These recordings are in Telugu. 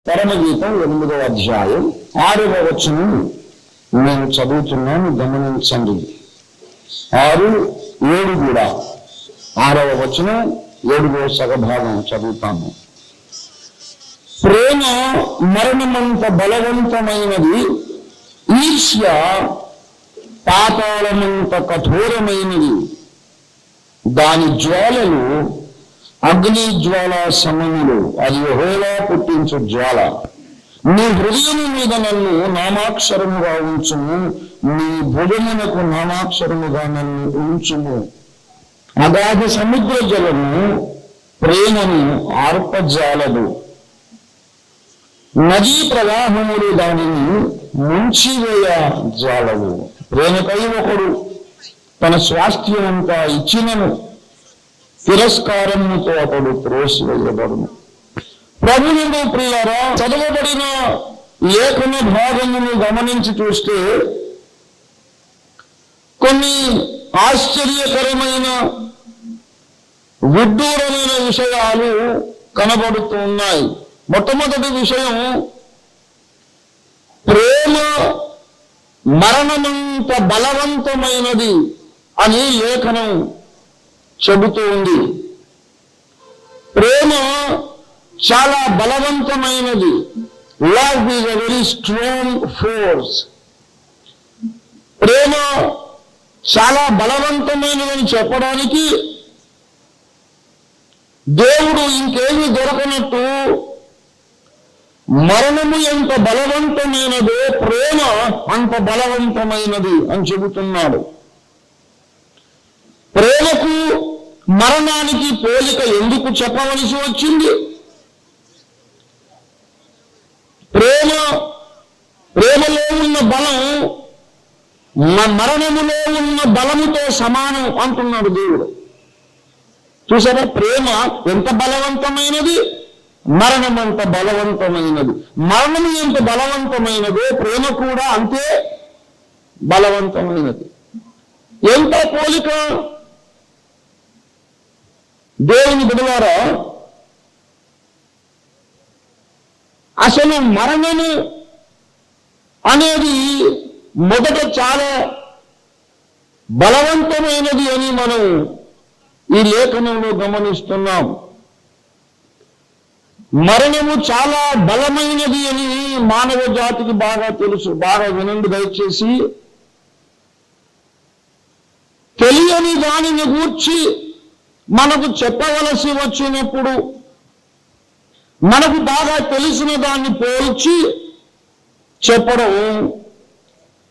పరమగీతం 8వ అధ్యాయం 6వ వచనం నేను చదువుతున్నాను, గమనించండి. 6, 7 కూడా 6వ వచనం 7వ సగభాగం చదువుతాము. ప్రేమ మరణమంత బలవంతమైనది, ఈర్ష్య పాతాళమంత కఠోరమైనది. దాని జ్వాలలు అగ్ని జ్వాల సమములు, అది యెహోవా పుట్టించు జ్వాల. నీ హృదయము మీద నన్ను నామాక్షరముగా ఉంచుము, నీ భుజమునకు నామాక్షరముగా నన్ను ఉంచుము. అగాధ సముద్ర జలము ప్రేమను ఆర్పజాలదు, నదీ ప్రవాహములు దానిని ముంచివేయ జాలవు. ప్రేమకై ఒకడు తన స్వాస్థ్యమంతా ఇచ్చినను తిరస్కారముతో అతడు త్రోసివేయబడును. ప్రభువునందు ప్రియులారా, చదవబడిన లేఖన భాగమును గమనించి చూస్తే కొన్ని ఆశ్చర్యకరమైన విడ్డూరమైన విషయాలు కనబడుతూ ఉన్నాయి. మొట్టమొదటి విషయం, ప్రేమ మరణమంత బలవంతమైనది అని లేఖనం చెబుతూ ఉంది. ప్రేమ చాలా బలవంతమైనది. Love is a very strong force. ప్రేమ చాలా బలవంతమైనదని చెప్పడానికి దేవుడు ఇంకేమీ దొరకనట్టు మరణము ఎంత బలవంతమైనదో ప్రేమ అంత బలవంతమైనది అని చెబుతున్నాడు. ప్రేమకు మరణానికి పోలిక ఎందుకు చెప్పవలసి వచ్చింది? ప్రేమలో ఉన్న బలం మరణములో ఉన్న బలముతో సమానం అంటున్నాడు దేవుడు. చూసారా, ప్రేమ ఎంత బలవంతమైనది, మరణం ఎంత బలవంతమైనది. మరణము ఎంత బలవంతమైనదో ప్రేమ కూడా అంతే బలవంతమైనది. ఎంత పోలిక! దేవుని బిడ్డలారా, అసలు మరణము అనేది మొదట చాలా బలవంతమైనది అని మనం ఈ లేఖనంలో గమనిస్తున్నాం. మరణము చాలా బలమైనది అని మానవ జాతికి బాగా తెలుసు. బాగా వినండి దయచేసి. తెలియని దానిని గూర్చి మనకు చెప్పవలసి వచ్చినప్పుడు మనకు బాగా తెలిసిన దాన్ని పోల్చి చెప్పడం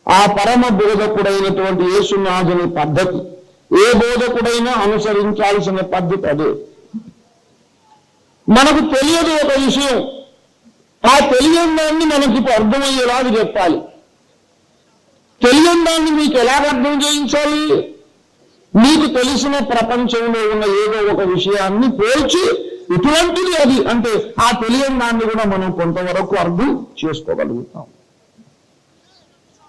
ఆ పరమ బోధకుడైనటువంటి యేసునాథుని పద్ధతి. ఏ బోధకుడైనా అనుసరించాల్సిన పద్ధతి అదే. మనకు తెలియదు ఒక విషయం, ఆ తెలియని దాన్ని మనకి అర్థమయ్యేలాగా చెప్పాలి. తెలియని దాన్ని మీకు ఎలాగ అర్థం చేయించాలి? మీకు తెలిసిన ప్రపంచంలో ఉన్న ఏదో ఒక విషయాన్ని పోల్చి ఇటువంటిది అది అంటే ఆ తెలియని దాన్ని కూడా మనం కొంతవరకు అర్థం చేసుకోగలుగుతాం.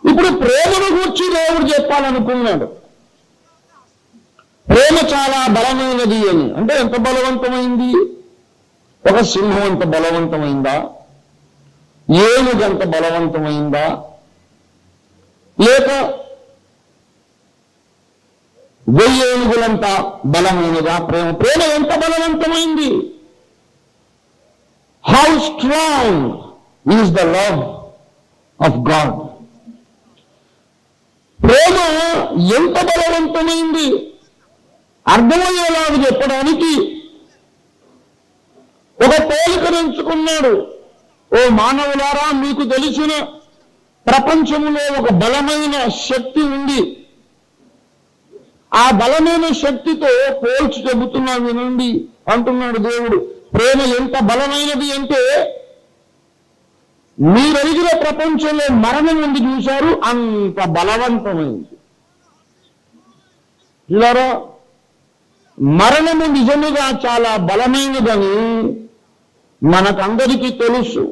ఇప్పుడు ప్రేమను గురించి దేవుడు చెప్పాలనుకున్నాడు. ప్రేమ చాలా బలమైనది అని అంటే ఎంత బలవంతమైంది? ఒక సింహం అంత బలవంతమైందా? ఏనుగు అంత బలవంతమైందా? లేక 1000 ఏనుగులంత బలమైనదా ప్రేమ? ప్రేమ ఎంత బలవంతమైంది? How strong is the love of God. ప్రేమ ఎంత బలవంతమైంది అర్థమయ్యేలాగా చెప్పడానికి ఒక పోలికను ఎంచుకున్నాడు. ఓ మానవులారా, మీకు తెలిసిన ప్రపంచంలో ఒక బలమైన శక్తి ఉంది. ఆ బలమైన శక్తితో పోల్చి చెబుతున్నా వినండి అంటున్నాడు దేవుడు. ప్రేమ ఎంత బలమైనది అంటే మీరడిగిన ప్రపంచంలో మరణం ఉంది చూశారు, అంత బలవంతమైంది. ఇలా మరణము నిజముగా చాలా బలమైనదని మనకందరికీ తెలుసు.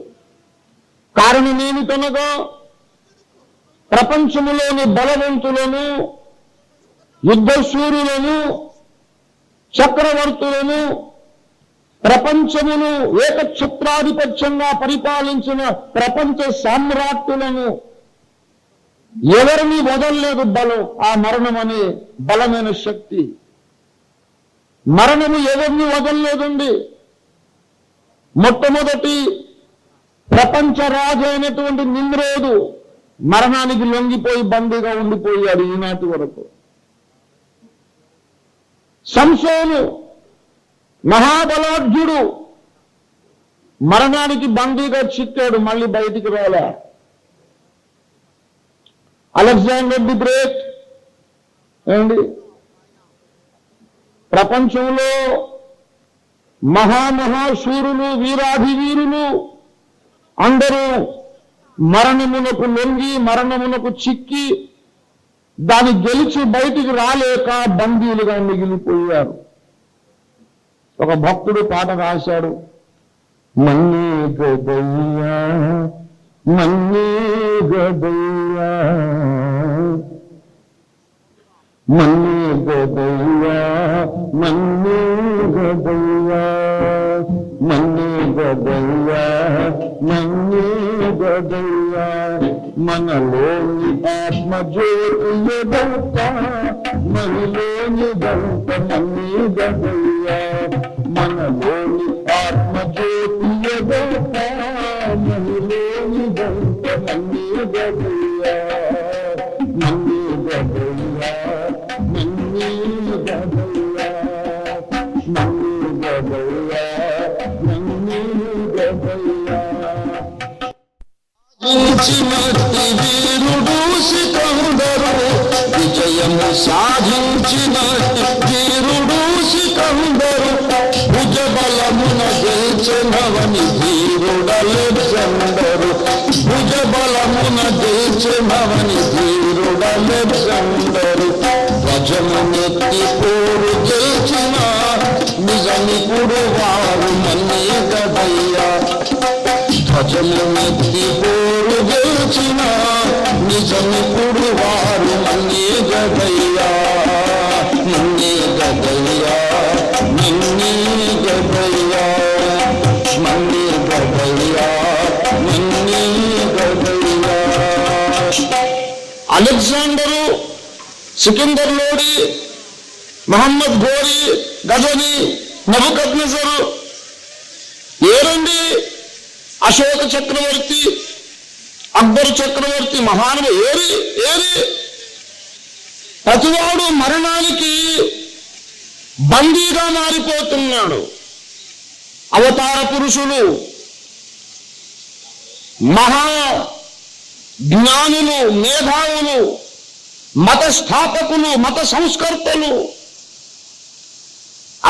కారణం ఏమిటనగా ప్రపంచములోని బలవంతులను, యుద్ధశూరులను, చక్రవర్తులను, ప్రపంచమును ఏకఛత్రాధిపత్యంగా పరిపాలించిన ప్రపంచ సామ్రాట్టులను ఎవరిని వదలలేదు బలం. ఆ మరణం అనే బలమైన శక్తి. మరణము ఎవరిని వదలలేదండి. మొట్టమొదటి ప్రపంచ రాజు అయినటువంటి నిమ్రోదు మరణానికి లొంగిపోయి బందీగా ఉండిపోయాడు ఈనాటి వరకు. సంసోను మహాబలాఢ్యుడు మరణానికి బందీగా చిక్కాడు, మళ్ళీ బయటికి రాలే. అలెగ్జాండర్ ది గ్రేట్ ఏమండి, ప్రపంచంలో మహామహాశూరులు వీరాధివీరులు అందరూ మరణమునకు లొంగి మరణమునకు చిక్కి దాన్ని గెలిచి బయటికి రాలేక బందీలుగా మిగిలిపోయారు. ఒక భక్తుడు పాట రాశాడు, మన్నే గదయ్యా మన్నే గదయ్యా మన్నే గదయ్యా మన్నే గదయ్యా మన్నే గదయ్యా మన్నే గదయ్యా మనలోని ఆత్మజ్యోతి ఎదంత మనలోని దంత మన్నే గదయ్యా మనలోని ఆత్మజ్యోతి ఎదంత మనలోని దంత మన్నే గదయ్యా మన్నే గదయ్యా మన్నే గదయ్యా మన్నే గదయ్యా మన్నే గదయ్యా. సాధించినట్టి వీరుడు సికందరు, విజయము సాధించినట్టి వీరుడు సికందరు, భుజబలమున గెలిచెనవని ధీరుడలెగ్జాండరు, భుజబలమున గెలిచెనవని ధీరుడలెగ్జాండరు, ధ్వజమునెత్తి పోరు గెలిచిన నిజనిపుడు వారు మన్నే గదయ్యా, ధ్వజమునెత్తి పోరు గెలిచిన నిజనిపుడు వారు మన్నే గదయ్యా మన్నే గదయ్యా మన్నే గదయ్యా మన్నే గదయ్యా మన్నే గదయ్యా. అలెగ్జాండరు, సికిందర్ లోడి, మహమ్మద్ ఘోరీ, గజని, నెబుకద్నెజరు ఏరండి. అశోక చక్రవర్తి, అక్బర్ చక్రవర్తి మహానుభావులు ఏరి ప్రతివాడు మరణానికి బందీగా మారిపోతున్నాడు. అవతార పురుషులు, మహా జ్ఞానులు, మేధావులు, మత స్థాపకులు, మత సంస్కర్తలు,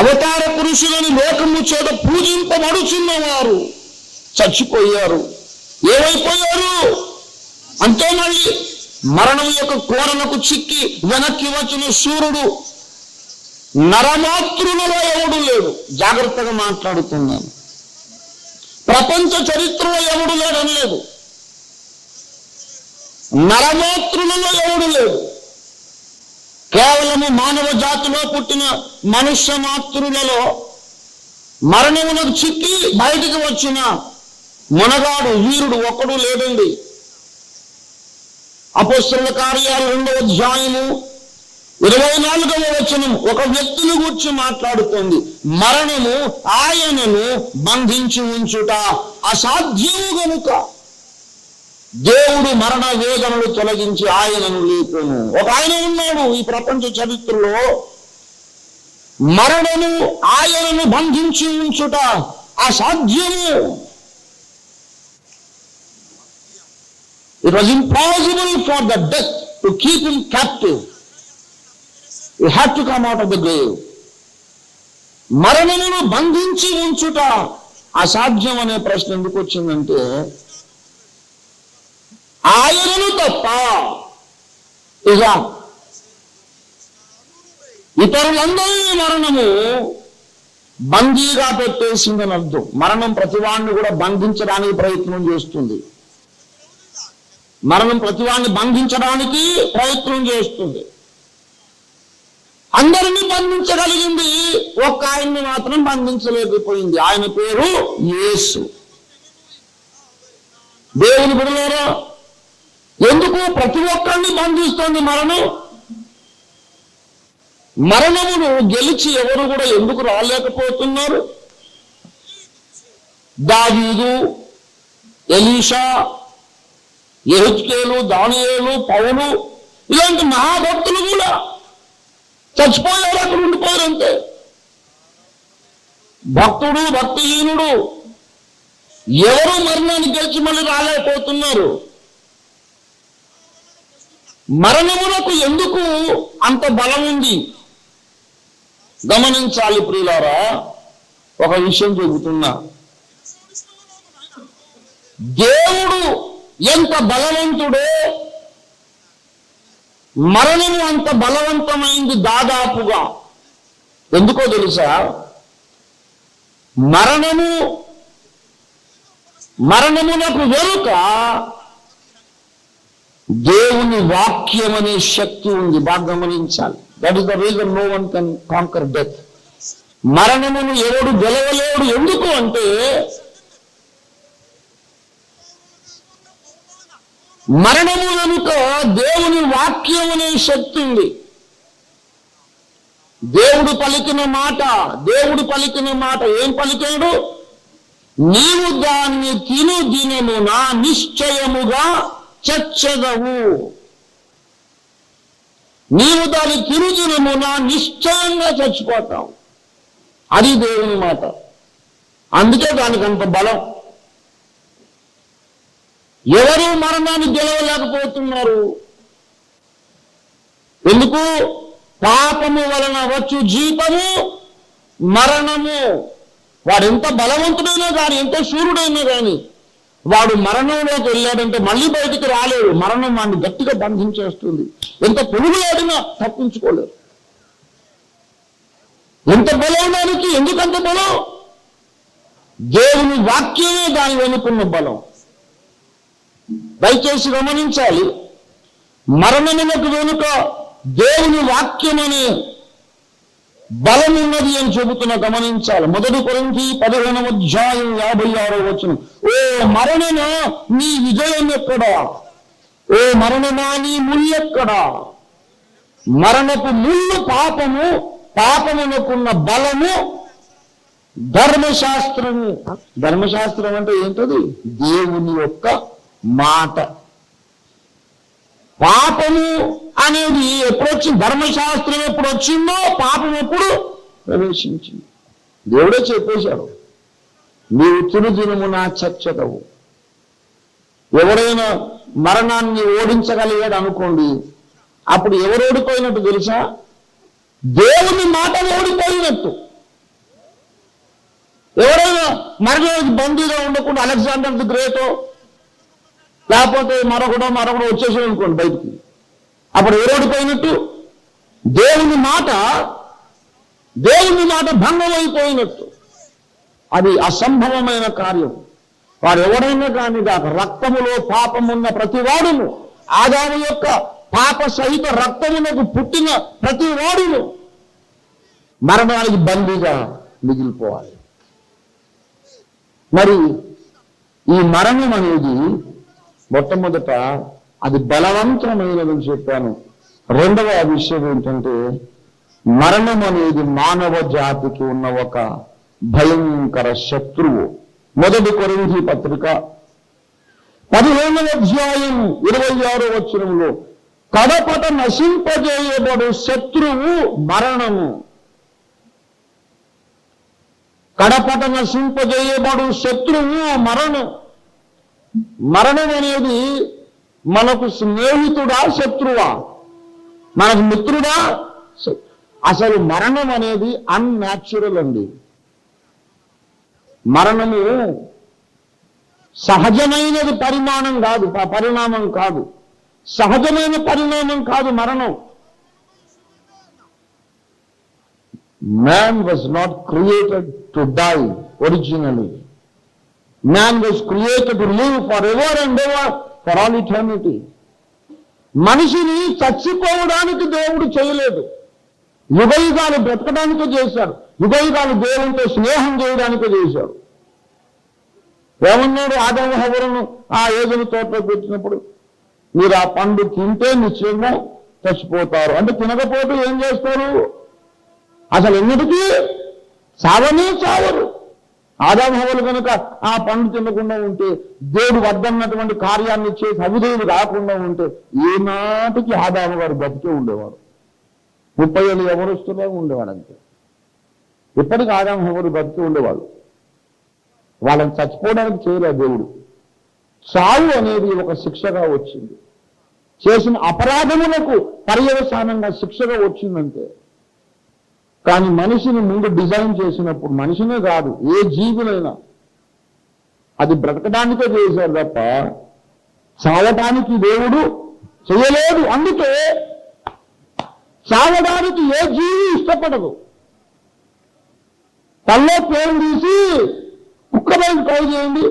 అవతార పురుషులని లోకము చేత పూజింపబడుచున్నవారు చచ్చిపోయారు. ఏమైపోయారు అంటే మళ్ళీ మరణం యొక్క కోరలకు చిక్కి వెనక్కి వచ్చిన సూర్యుడు నరమాతృలలో ఎవడు లేడు. జాగ్రత్తగా మాట్లాడుతున్నాను. ప్రపంచ చరిత్రలో ఎవడు లేడనలేదు, నరమాతృలలో ఎవడు లేడు. కేవలము మానవ జాతిలో పుట్టిన మనుష్య మాతృలలో మరణమునకు చిక్కి బయటికి వచ్చిన మునగాడు వీరుడు ఒక్కడు లేడండి. అపోస్తలుల కార్యాలు 2వ అధ్యాయము 24వ వచనం ఒక వ్యక్తిని గురించి మాట్లాడుతోంది. మరణము ఆయనను బంధించి ఉంచుట అసాధ్యము గనుక దేవుడు మరణ వేదనలు తొలగించి ఆయనను లేపును. ఒక ఆయన ఉన్నాడు ఈ ప్రపంచ చరిత్రలో, మరణము ఆయనను బంధించి ఉంచుట అసాధ్యము. It was impossible for the death to keep him captive. He had to come out of the grave. మరణమును బంధించి ఉంచుట అసాధ్యం అనే ప్రశ్న ఎందుకు వచ్చిందంటే, ఆయనను తప్ప ఇక ఇతరులందరినీ మరణము బందీగా పెట్టేసిందని అర్థం. మరణం ప్రతివాడిని కూడా బంధించడానికి ప్రయత్నం చేస్తుంది. మరణం ప్రతివాడిని బంధించడానికి ప్రయత్నం చేస్తుంది. అందరినీ బంధించగలిగింది, ఒక్క ఆయన్ని మాత్రం బంధించలేకపోయింది. ఆయన పేరు యేసు. దేవుని బిడ్డలారా, ఎందుకు ప్రతి ఒక్కరిని బంధిస్తోంది మరణం? మరణమును గెలిచి ఎవరు కూడా ఎందుకు రాలేకపోతున్నారు? దావీదు, ఎలీషా, యెహెజ్కేలు, దానియేలు, పౌలు ఇలాంటి మహాభక్తులు కూడా చచ్చిపోయారు, అక్కడ ఉండిపోయారు అంతే. భక్తుడు, భక్తిహీనుడు ఎవరు మరణాన్ని గెలిచి మళ్ళీ రాలేకపోతున్నారు? మరణమునకు ఎందుకు అంత బలం ఉంది? గమనించాలి ప్రియులారా, ఒక విషయం చెబుతున్నా. దేవుడు ఎంత బలవంతుడో మరణము అంత బలవంతమైంది దాదాపుగా. ఎందుకో తెలుసా? మరణమునకు వెనుక దేవుని వాక్యం అనే శక్తి ఉంది. బాగా గమనించాలి. That is the reason no one can conquer death. మరణమును ఎవడు గెలవలేడు. ఎందుకు అంటే మరణము వెనుక దేవుని వాక్యం అనే శక్తి ఉంది. దేవుడు పలికిన మాట ఏం పలికాడు? నీవు దాన్ని తిను దినమున నిశ్చయముగా చచ్చెదవు. నీవు దాన్ని తిను దినమున నిశ్చయంగా చచ్చిపోతావు. అది దేవుని మాట. అందుకే దానికి అంత బలం. ఎవరు మరణాన్ని గెలవలేకపోతున్నారు? ఎందుకు? పాపము వలన వచ్చు జీతము మరణము. వాడు ఎంత బలవంతుడైనా కానీ, ఎంత శూరుడైనా కానీ వాడు మరణంలోకి వెళ్ళాడంటే మళ్ళీ బయటికి రాలేడు. మరణం వాడిని గట్టిగా బంధించేస్తుంది. ఎంత పొరుగులాడినా తప్పించుకోలేరు. ఎంత బలం దానికి? ఎందుకంత బలం? దేవుని వాక్యమే దాని వెనుకున్న బలం. దయచేసి గమనించాలి. మరణమునకు వెనుక దేవుని వాక్యం అనే బలం ఉన్నది అని చెబుతున్న గమనించాలి. 1 కొరింథీ 15:56 ఓ మరణమా నీ విజయం ఎక్కడా? ఓ మరణమా నీ ముల్లెక్కడా? మరణపు ముళ్ళు పాపము, పాపమునకున్న బలము ధర్మశాస్త్రము. ధర్మశాస్త్రం అంటే ఏంటది? దేవుని యొక్క మాట. పాపము అనేది ఎప్పుడు వచ్చింది? ధర్మశాస్త్రం ఎప్పుడు వచ్చిందో పాపం ఎప్పుడు ప్రవేశించింది. దేవుడే చెప్పేశాడు, నీవు తినుదినమున చచ్చెదవు. ఎవరైనా మరణాన్ని ఓడించగలిగాడు అనుకోండి, అప్పుడు ఎవరు ఓడిపోయినట్టు తెలుసా? దేవుని మాట ఓడిపోయినట్టు. ఎవరైనా మరణానికి బందీగా ఉండకుండా అలెగ్జాండర్ ది గ్రేటో లేకపోతే మరొకడో వచ్చేసాడు అనుకోండి బయటికి, అప్పుడు ఎవరు ఓడిపోయినట్టు? దేవుని మాట భంగమైపోయినట్టు. అది అసంభవమైన కార్యం. వారు ఎవరైనా కానీ రక్తములో పాపమున్న ప్రతి వాడును, ఆదాము యొక్క పాప సహిత రక్తమునకు పుట్టిన ప్రతి వాడును మరణానికి బందీగా మిగిలిపోవాలి. మరి ఈ మరణం అనేది మొట్టమొదట అది బలవంతమైనదని చెప్పాను. రెండవ విషయం ఏంటంటే మరణం అనేది మానవ జాతికి ఉన్న ఒక భయంకర శత్రువు. 1 కొరింథీ పత్రిక 15:26 కడపట నశింపజేయబడు శత్రువు మరణము. కడపట నశింపజేయబడు శత్రువు మరణం. మరణం అనేది మనకు స్నేహితుడా శత్రువా? మనకు మిత్రుడా? అసలు మరణం అనేది అన్యాచురల్ అండి. మరణము సహజమైనది పరిణామం కాదు. సహజమైన పరిణామం కాదు మరణం. Man was not created to die originally. Man was created to live forever and ever for all eternity. మనిషిని చచ్చిపోవడానికి దేవుడు చేయలేదు. యుగయుగాలు బ్రతకడానికే చేశాడు, యుగయుగాలు దేవునితో స్నేహం చేయడానికే చేశాడు. ఏమన్నాడు ఆదాము హవ్వలను ఆ ఏదైనా తోటలో పెట్టినప్పుడు, మీరు ఆ పండు తింటే నిశ్చయంగా చచ్చిపోతారు. అంటే తినకపోతే ఏం చేస్తారు? అసలు ఎన్నిటికీ చావనే చావరు. ఆదాము హవ్వలు కనుక ఆ పండు తినకుండా ఉంటే, దేవుడు వద్దన్నటువంటి కార్యాన్ని చేసి అవిధేయుడు రాకుండా ఉంటే, ఏనాటికి ఆదాము గారు బతికే ఉండేవారు. 30 ఏళ్ళు ఎవరుస్తున్నా ఉండేవాడు అంతే. ఇప్పటికి ఆదాము హవ్వలు బతికే ఉండేవాడు. వాళ్ళని చచ్చిపోవడానికి చేయలేదు దేవుడు. చావు అనేది ఒక శిక్షగా వచ్చింది. చేసిన అపరాధములకు పర్యవసానంగా శిక్షగా వచ్చిందంటే. కానీ మనిషిని ముందు డిజైన్ చేసినప్పుడు, మనిషినే కాదు ఏ జీవులైనా, అది బ్రతకడానికే చేశారు తప్ప చావటానికి దేవుడు చేయలేదు. అందుకే చావడానికి ఏ జీవి ఇష్టపడదు. తల్లో పేరు తీసి కుక్క బయట ట్రై చేయండి,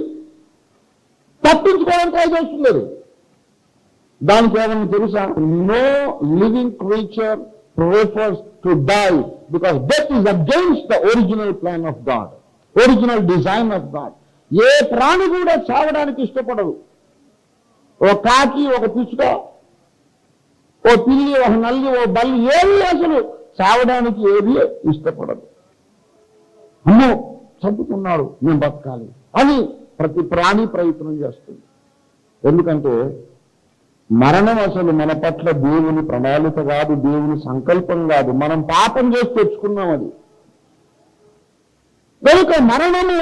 తప్పించుకోవడానికి ట్రై చేస్తున్నారు. దానికి ఏమన్నా తెలుసా? No living creature prefers to die because death is against the original plan of God, original design of God. ఏ ప్రాణి కూడా చావడానికి ఇష్టపడదు. ఓ కాకి, ఒక పిచ్చుక, ఓ పిల్లి, ఒక నల్లి, ఓ బల్లి ఏది అసలు చావడానికి ఏది ఇష్టపడదు. అమ్మో చంపుకున్నాడు, నేను బతకాలి అని ప్రతి ప్రాణి ప్రయత్నం చేస్తుంది. ఎందుకంటే మరణం అసలు మన పట్ల దేవుని ప్రణాళిక కాదు, దేవుని సంకల్పం కాదు, మనం పాపం చేసి తెచ్చుకున్నాం అది. కనుక మరణము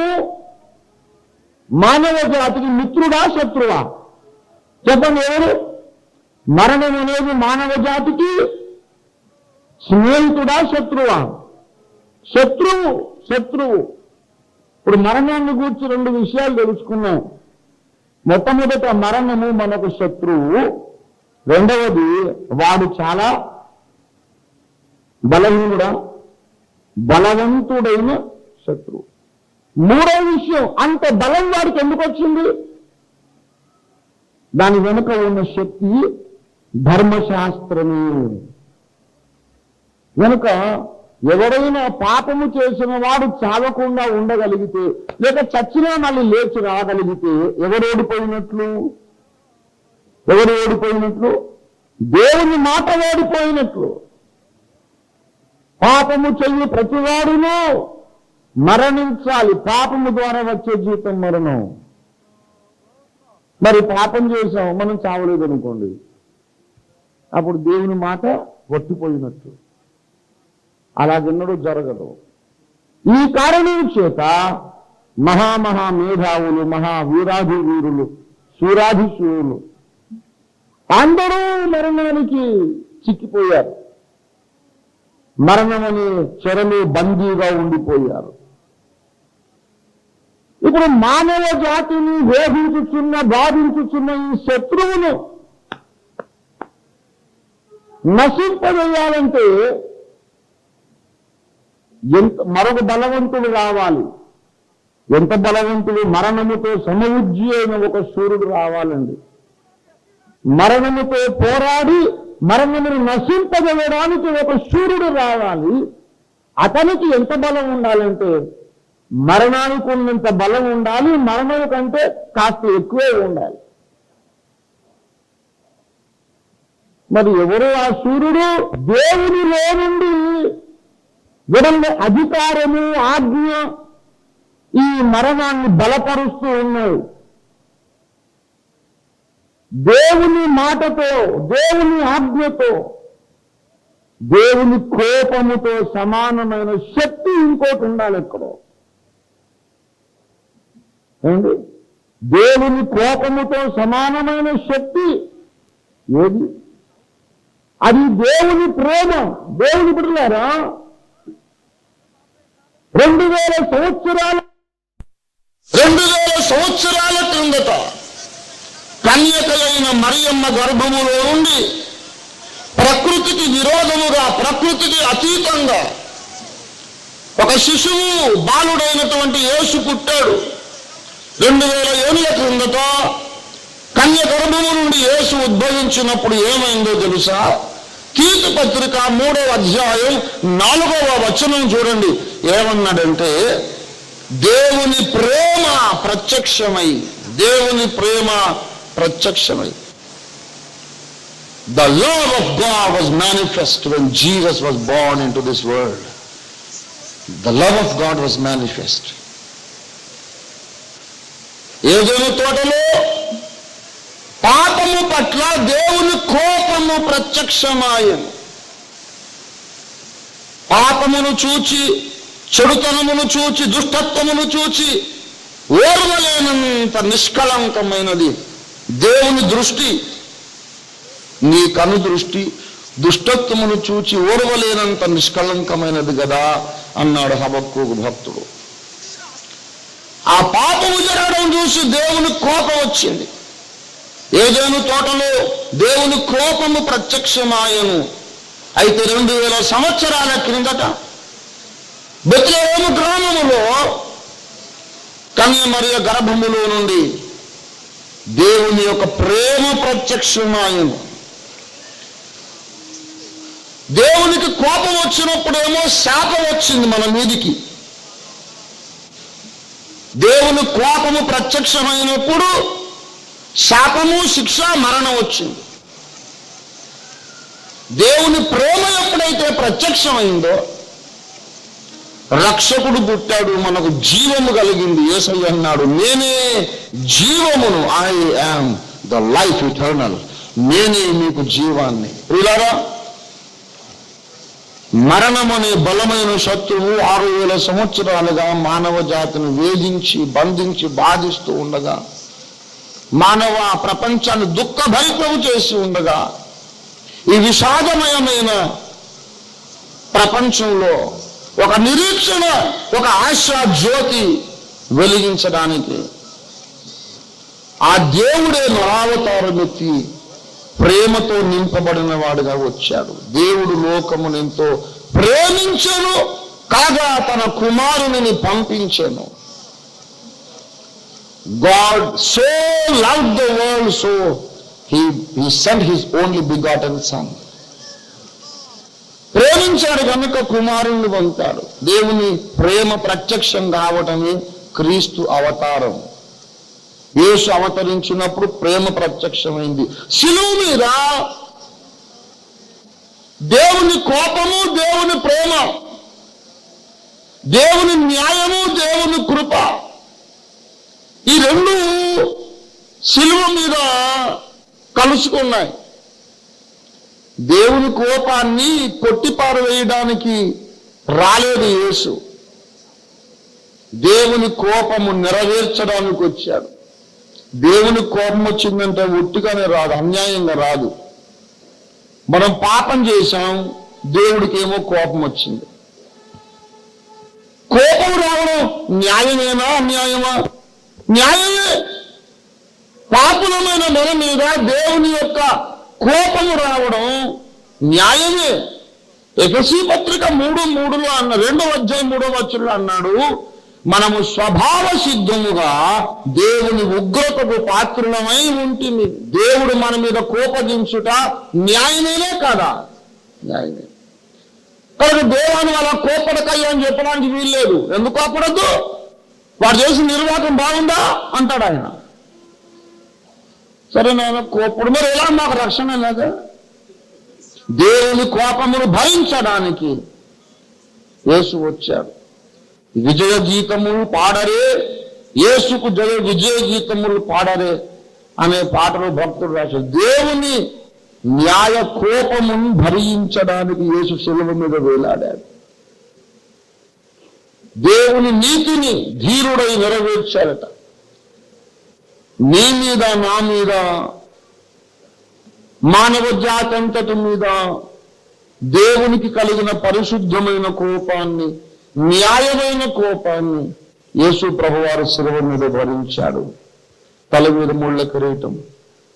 మానవ జాతికి మిత్రుడా శత్రువా? చెప్పండి ఎవరు? మరణం అనేది మానవ జాతికి స్నేహితుడా శత్రువా? శత్రువు, శత్రువు. ఇప్పుడు మరణాన్ని గురించి 2 విషయాలు తెలుసుకున్నాం. మొట్టమొదట మరణము మనకు శత్రువు, రెండవది వాడు చాలా బలహీనుడా, బలవంతుడైన శత్రువు. మూడవ విషయం, అంత బలం వాడికి ఎందుకు వచ్చింది? దాని వెనుక ఉన్న శక్తి ధర్మశాస్త్రమే. కనుక ఎవరైనా పాపము చేసిన వాడు చావకుండా ఉండగలిగితే, లేక చచ్చినా మళ్ళీ లేచి రాగలిగితే ఎవరు ఓడిపోయినట్లు? ఎవరు ఓడిపోయినట్లు? దేవుని మాట ఓడిపోయినట్లు. పాపము చెయ్యి ప్రతివాడును మరణించాలి. పాపము ద్వారా వచ్చే జీతం మరణం. మరి పాపం చేశాం, మనం చావలేదు అనుకోండి, అప్పుడు దేవుని మాట ఒట్టిపోయినట్టు. అలాగెన్నడూ జరగదు. ఈ కారణం చేత మహామహా మేధావులు, మహావీరాధి వీరులు, సూరాధిశూరులు అందరూ మరణానికి చిక్కిపోయారు. మరణమనే చెరలో బందీగా ఉండిపోయారు. ఇప్పుడు మానవ జాతిని వేధించుచున్న, బాధించుచున్న ఈ శత్రువును నశింపజేయాలంటే మరొక బలవంతుడు రావాలి. ఎంత బలవంతుడు? మరణముతో సమవుజ్జి అయిన ఒక సూర్యుడు రావాలండి. మరణముతో పోరాడి మరణమును నశింపజేయడానికి ఒక సూర్యుడు రావాలి. అతనికి ఎంత బలం ఉండాలంటే మరణానికి ఉన్నంత బలం ఉండాలి, మరణం కంటే కాస్త ఎక్కువే ఉండాలి. మరి ఎవరు ఆ సూర్యుడు? దేవునిలో నుండి విడంలో అధికారము, ఆజ్ఞ ఈ మరణాన్ని బలపరుస్తూ ఉన్నాయి. దేవుని మాటతో, దేవుని ఆజ్ఞతో, దేవుని కోపముతో సమానమైన శక్తి ఇంకోటి ఉండాలి ఎక్కడో. ఏంటి? దేవుని కోపముతో సమానమైన శక్తి ఏది? అది దేవుని ప్రేమ. దేవుని బిడ్డలారా, 2000 సంవత్సరాల క్రిందట కన్యకలైన మరియమ్మ గర్భములో నుండి ప్రకృతికి విరోధముగా, ప్రకృతికి అతీతంగా ఒక శిశువు, బాలుడైనటువంటి యేసు పుట్టాడు. 2000 ఏళ్ల క్రిందట కన్య గర్భము నుండి యేసు ఉద్భవించినప్పుడు ఏమైందో తెలుసా? తీతు పత్రిక 3వ అధ్యాయం 4వ వచనం చూడండి. ఏమన్నాడంటే, దేవుని ప్రేమ ప్రత్యక్షమై, దేవుని ప్రేమ ప్రత్యక్షమై. The love of God was manifest when Jesus was born into this world. The love of God was manifest. ఏదైనా తోటలో పాపము పట్ల దేవుని కోపము ప్రత్యక్షమాయను. పాపమును చూచి, చెడుతనమును చూచి, దుష్టత్వమును చూచి ఓర్వలేనంత నిష్కళంకమైనది దేవుని దృష్టి. నీ కను దృష్టి దుష్టత్వమును చూచి ఓర్వలేనంత నిష్కళంకమైనది కదా అన్నాడు హబక్కూకు భక్తుడు. ఆ పాపము జరగడం చూసి దేవుని కోపం వచ్చింది. ఏదైనా తోటలో దేవుని కోపము ప్రత్యక్షమాయను. అయితే 2000 సంవత్సరాల క్రిందట బెత్లెహేము గ్రామములో కన్యమరియ గర్భములో నుండి దేవుని యొక్క ప్రేమ ప్రత్యక్షమాయను. దేవునికి కోపం వచ్చినప్పుడేమో శాపం వచ్చింది మన మీదికి. దేవుని కోపము ప్రత్యక్షమైనప్పుడు శాపము, శిక్ష, మరణం వచ్చింది. దేవుని ప్రేమ ఎప్పుడైతే ప్రత్యక్షమైందో రక్షకుడు పుట్టాడు, మనకు జీవము కలిగింది. యేసయ్య అన్నాడు, నేనే జీవమును, I am the life eternal, నేనే మీకు జీవాన్ని. ప్రియులారా, మరణం అనే బలమైన శత్రువు 6000 సంవత్సరాలుగా మానవ జాతిని వేధించి, బంధించి, బాధిస్తూ ఉండగా, మానవ ప్రపంచాన్ని దుఃఖభరితం చేసి ఉండగా, ఈ విషాదమయమైన ప్రపంచంలో ఒక నిరీక్షణ, ఒక ఆశా జ్యోతి వెలిగించడానికి ఆ దేవుడే నరావతారం ఎత్తి ప్రేమతో నింపబడిన వాడుగా వచ్చాడు. దేవుడు లోకమును ఎంతో ప్రేమించెను, కాగా తన కుమారుని పంపించెను. God so loved the world, so he sent his only begotten son. ప్రేమించాడు కనుక కుమారుణ్ణి పంపాడు. దేవుని ప్రేమ ప్రత్యక్షం కావటమే క్రీస్తు అవతారం. యేసు అవతరించినప్పుడు ప్రేమ ప్రత్యక్షమైంది. శిలువ మీద దేవుని కోపము, దేవుని ప్రేమ, దేవుని న్యాయము, దేవుని కృప, ఈ రెండు శిలువ మీద కలుసుకున్నాయి. దేవుని కోపాన్ని కొట్టిపారవేయడానికి రాలేదు యేసు, దేవుని కోపము నెరవేర్చడానికి వచ్చాడు. దేవుని కోపం వచ్చిందంటే ఒట్టిగానే రాదు, అన్యాయంగా రాదు. మనం పాపం చేశాం, దేవుడికి ఏమో కోపం వచ్చింది. కోపం రావడం న్యాయమేనా, అన్యాయమా? న్యాయమే. పాపులమైన మన మీద దేవుని యొక్క కోపము రావడం న్యాయమే. ఎఫెసీ పత్రిక 3:3లో అన్న 2వ అధ్యాయం 3వ వచనంలో అన్నాడు, మనము స్వభావ సిద్ధముగా దేవుని ఉగ్రతకు పాత్రులమై ఉంటుంది. దేవుడు మన మీద కోపగించుట న్యాయమేనే కదా? న్యాయమే. కాబట్టి దేవుని వల్ల కోపడకయ్యా అని చెప్పడానికి వీల్లేదు. ఎందుకు కోపడద్దు? వాడు చేసిన నిర్వాహకం బాగుందా అంటాడు ఆయన. సరే నాయన కోపడు, మరి ఎలా మాకు రక్షణ లేదా? దేవుని కోపమును భరించడానికి యేసు వచ్చాడు. విజయ గీతములు పాడరే, యేసుకు విజయ గీతములు పాడరే అనే పాటలో భక్తుడు రాశాడు. దేవుని న్యాయ కోపమును భరించడానికి యేసు శిలువ మీద వేలాడాడు. దేవుని నీతిని ధీరుడై నెరవేర్చారట. నీ మీద, నా మీద, మానవ జాతి అంతటి మీద దేవునికి కలిగిన పరిశుద్ధమైన కోపాన్ని, న్యాయమైన కోపాన్ని యేసు ప్రభువారు శిలువ మీద భరించాడు. తల మీద ముళ్ళ కిరీటం,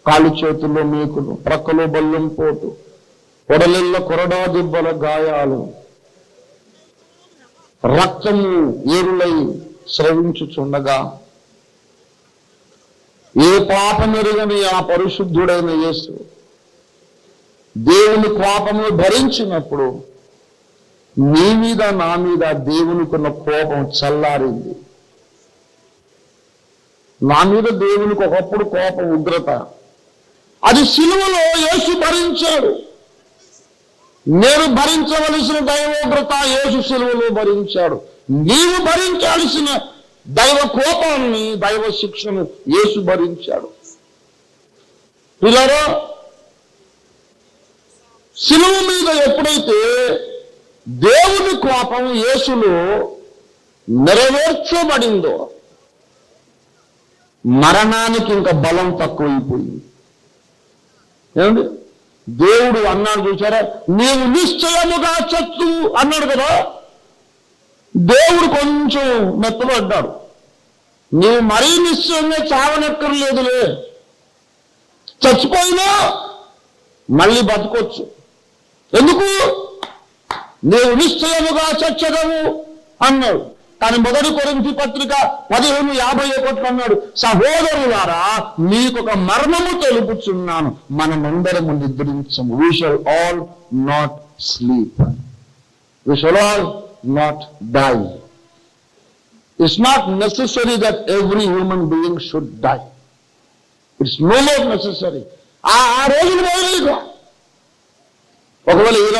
కాలు చేతుల్లో మేకులు, ప్రక్కలో బల్లం పోటు, కొడలిళ్ళ కొరడా దెబ్బల గాయాలు, రక్తము ఏరులై స్రవించుచుండగా ఏ పాపమెరుగని ఆ పరిశుద్ధుడైన యేసు దేవుని కోపమును భరించినప్పుడు నీ మీద నా మీద దేవునికున్న కోపం చల్లారింది. నా మీద దేవునికి ఒకప్పుడు కోపం, ఉగ్రత, అది సిలువలో యేసు భరించాడు. నేను భరించవలసిన దైవోగ్రత యేసు సిలువలో భరించాడు. నీవు భరించాల్సిన దైవ కోపాన్ని, దైవ శిక్షను యేసు భరించాడు. పిల్లరా, సిలువ మీద ఎప్పుడైతే దేవుని కోపం యేసులో నెరవేర్చబడిందో మరణానికి ఇంకా బలం తక్కువైపోయింది. ఏమండి, దేవుడు అన్నాడు చూసారా, నీవు నిశ్చయముగా చచ్చు అన్నాడు కదా. దేవుడు కొంచెం మెత్తబడ్డాడు. నీవు మరీ నిశ్చయంగా చావనక్కర్లేదులే, చచ్చిపోయినా మళ్ళీ బతకొచ్చు. ఎందుకు? నీవు నిశ్చయముగా చచ్చదవు అన్నాడు. కానీ 1 కొరింథీ పత్రిక 15:51 అన్నాడు, సహోదరులారా మీకొక మర్మము తెలుపుచున్నాను, మనమందరము నిద్రించము. We shall all not sleep. We shall all not die. It's not necessary that every human being should die. It's no more necessary. ఆ రోజులు పోయలేదు. ఒకవేళ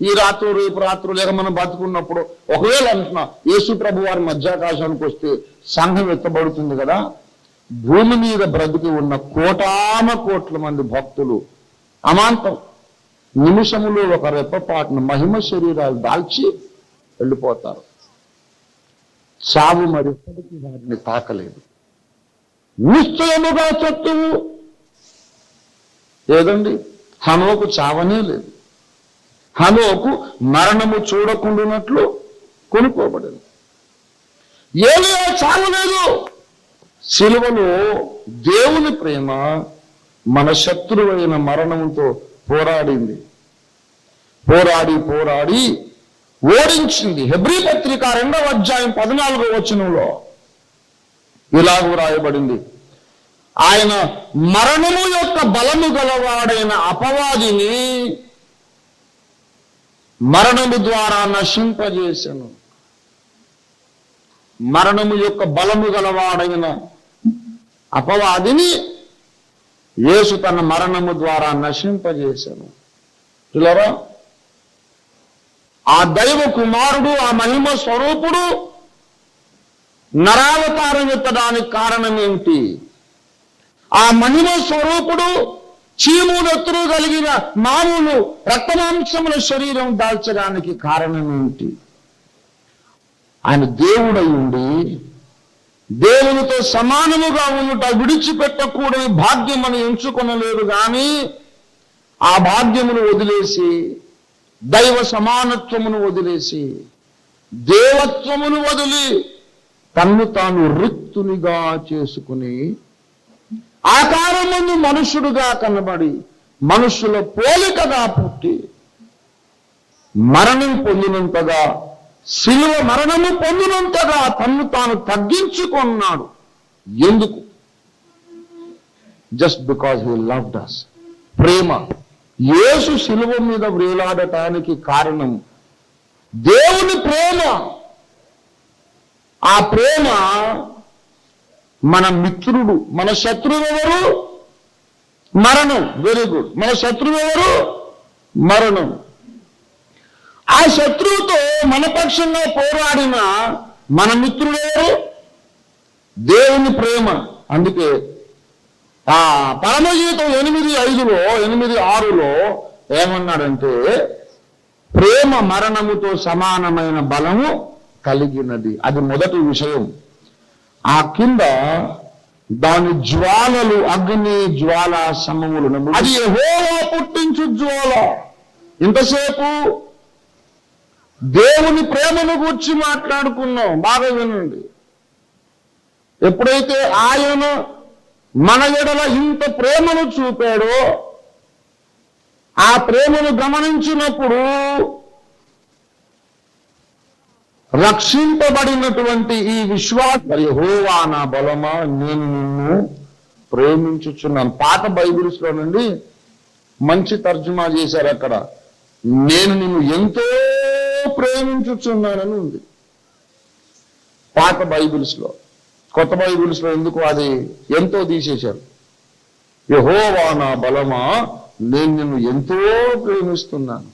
ఈ రాత్రి, రేపు రాత్రి లేక మనం బతుకున్నప్పుడు ఒకవేళ అంటున్నా యేసు ప్రభు వారి మధ్యాకాశానికి వస్తే సంఘం ఎత్తబడుతుంది కదా. భూమి మీద బ్రతికి ఉన్న కోట్ల మంది భక్తులు అమాంతం నిమిషములో ఒక రెప్పపాటును మహిమ శరీరాలు దాల్చి వెళ్ళిపోతారు. చావు మరి ఎప్పటికీ వారిని తాకలేదు. నిశ్చయముగా చట్టువు. ఏదండి, హనోకు చావనే లేదు. హనోకు మరణము చూడకుండానట్లు కొనుక్కోబడింది. ఏలియా చావలేదు. సిలువలో దేవుని ప్రేమ మన శత్రువైన మరణంతో పోరాడింది. పోరాడి ఓడించింది. హెబ్రీ పత్రిక 2వ అధ్యాయం 14వ వచనంలో ఇలాగూ రాయబడింది, ఆయన మరణము యొక్క బలము గలవాడైన అపవాదిని మరణము ద్వారా నశింపజేసెను. మరణము యొక్క బలము గలవాడైన అపవాదిని యేసు తన మరణము ద్వారా నశింపజేసెను. పిల్లరా, ఆ దైవ కుమారుడు, ఆ మహిమ స్వరూపుడు నరావతారం ఎత్తడానికి కారణం ఏమిటి? ఆ మహిమ స్వరూపుడు చీము నెత్తురు కలిగిన మామూలు రక్తమాంసముల శరీరం దాల్చడానికి కారణం ఏమిటి? ఆయన దేవుడై ఉండి దేవునితో సమానముగా ఉండుట విడిచిపెట్టకూడని భాగ్యమని ఎంచుకొనలేదు. కానీ ఆ భాగ్యమును వదిలేసి, దైవ సమానత్వమును వదిలేసి, దేవత్వమును వదిలి తన్ను తాను రిక్తునిగా చేసుకుని ఆకారమందు మనుష్యుడుగా కనబడి మనుష్యుల పోలికగా పుట్టి మరణం పొందినంతగా, శిలువ మరణము పొందినంతగా తన్ను తాను తగ్గించుకున్నాడు. ఎందుకు? Just because he loved us. ప్రేమ. యేసు శిలువ మీద వేలాడటానికి కారణం దేవుని ప్రేమ. ఆ ప్రేమ మన మిత్రుడు. మన శత్రువు ఎవరు? మరణం. Very good. మన శత్రువు ఎవరు? మరణం. ఆ శత్రువుతో మన పక్షంగా పోరాడిన మన మిత్రుడు ఎవరు? దేవుని ప్రేమ. అందుకే ఆ పరమగీతం 8:5లో 8:6లో ఏమన్నాడంటే, ప్రేమ మరణముతో సమానమైన బలము కలిగినది. అది మొదటి విషయం. ఆ కింద దాని జ్వాలలు అగ్ని జ్వాల సమములను, అది యెహోవా పుట్టించు జ్వాల. ఇంతసేపు దేవుని ప్రేమను గురించి మాట్లాడుకున్నాం. బాగా వినండి. ఎప్పుడైతే ఆయన మన ఎడల ఇంత ప్రేమను చూపాడో, ఆ ప్రేమను గమనించినప్పుడు రక్షింపబడినటువంటి ఈ విశ్వాస, యెహోవా నా బలమా నేను నిన్ను ప్రేమించుచున్నాను. పాత బైబిల్స్ లో నుండి మంచి తర్జుమా చేశారు అక్కడ. నేను నిన్ను ఎంతో ప్రేమించుచున్నానని ఉంది పాత బైబిల్స్ లో. కొత్త బైబిల్స్ లో ఎందుకు అది ఎంతో తీసేశారు. యెహోవా నా బలమా, నేను నిన్ను ఎంతో ప్రేమిస్తున్నాను.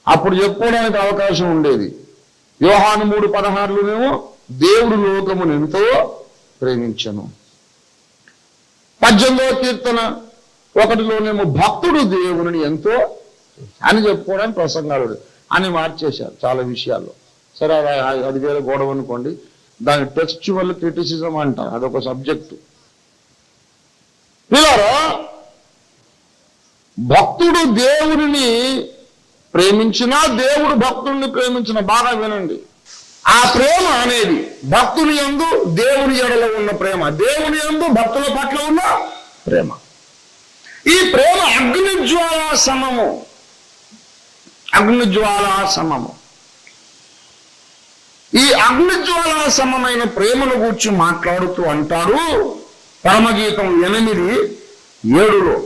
అప్పుడు చెప్పుకోవడానికి అవకాశం ఉండేది. యోహాను 3:16లోనేమో దేవుడు లోకమును ఎంతో ప్రేమించను. 18వ కీర్తన 1లోనేమో భక్తుడు దేవుని ఎంతో అని చెప్పుకోవడానికి ప్రసంగాలు అని మార్చేశారు చాలా విషయాల్లో. సరే, అది వేరే గొడవ అనుకోండి. దాని టెక్స్చువల్ క్రిటిసిజం అంటారు, అదొక సబ్జెక్టు. పిల్లరా, భక్తుడు దేవుడిని ప్రేమించినా దేవుడు భక్తుడిని ప్రేమించిన, బాగా వినండి. ఆ ప్రేమ అనేది భక్తుని యందు దేవుని ఎడల ఉన్న ప్రేమ, దేవుని యందు భక్తుల పట్ల ఉన్న ప్రేమ. ఈ ప్రేమ అగ్నిజ్వాలా సమము, అగ్నిజ్వాలా సమము. ఈ అగ్నిజ్వాలా సమమైన ప్రేమను గూర్చి మాట్లాడుతూ అంటారు పరమగీతం 8:7లో,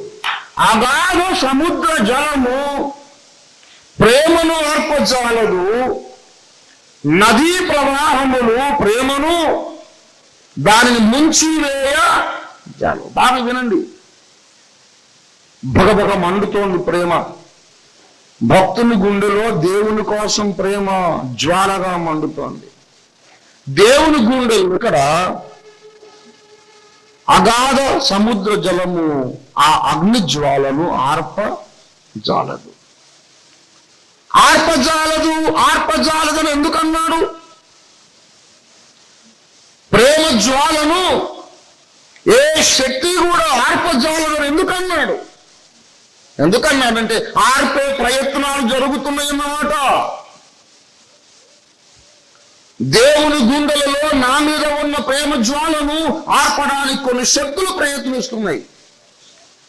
అగాధ సముద్ర జలము ప్రేమను ఆర్పజాలదు, నదీ ప్రవాహములు ప్రేమను దానిని ముంచివేయ జాలదు. బాగా వినండి. భగభగ మండుతోంది ప్రేమ. భక్తుని గుండెలో దేవుని కోసం ప్రేమ జ్వాలగా మండుతోంది. దేవుని గుండెలు ఇక్కడ అగాధ సముద్ర జలము ఆ అగ్ని జ్వాలను ఆర్పజాలదు. ఆర్పజాలదని ఎందుకన్నాడు? ప్రేమ జ్వాలను ఏ శక్తి కూడా ఆర్పజాలదని ఎందుకన్నాడు? ఎందుకన్నాడంటే ఆర్పే ప్రయత్నాలు జరుగుతున్నాయన్నమాట. దేవుని గుండెలలో నా మీద ఉన్న ప్రేమ జ్వాలను ఆర్పడానికి కొన్ని శక్తులు ప్రయత్నిస్తున్నాయి.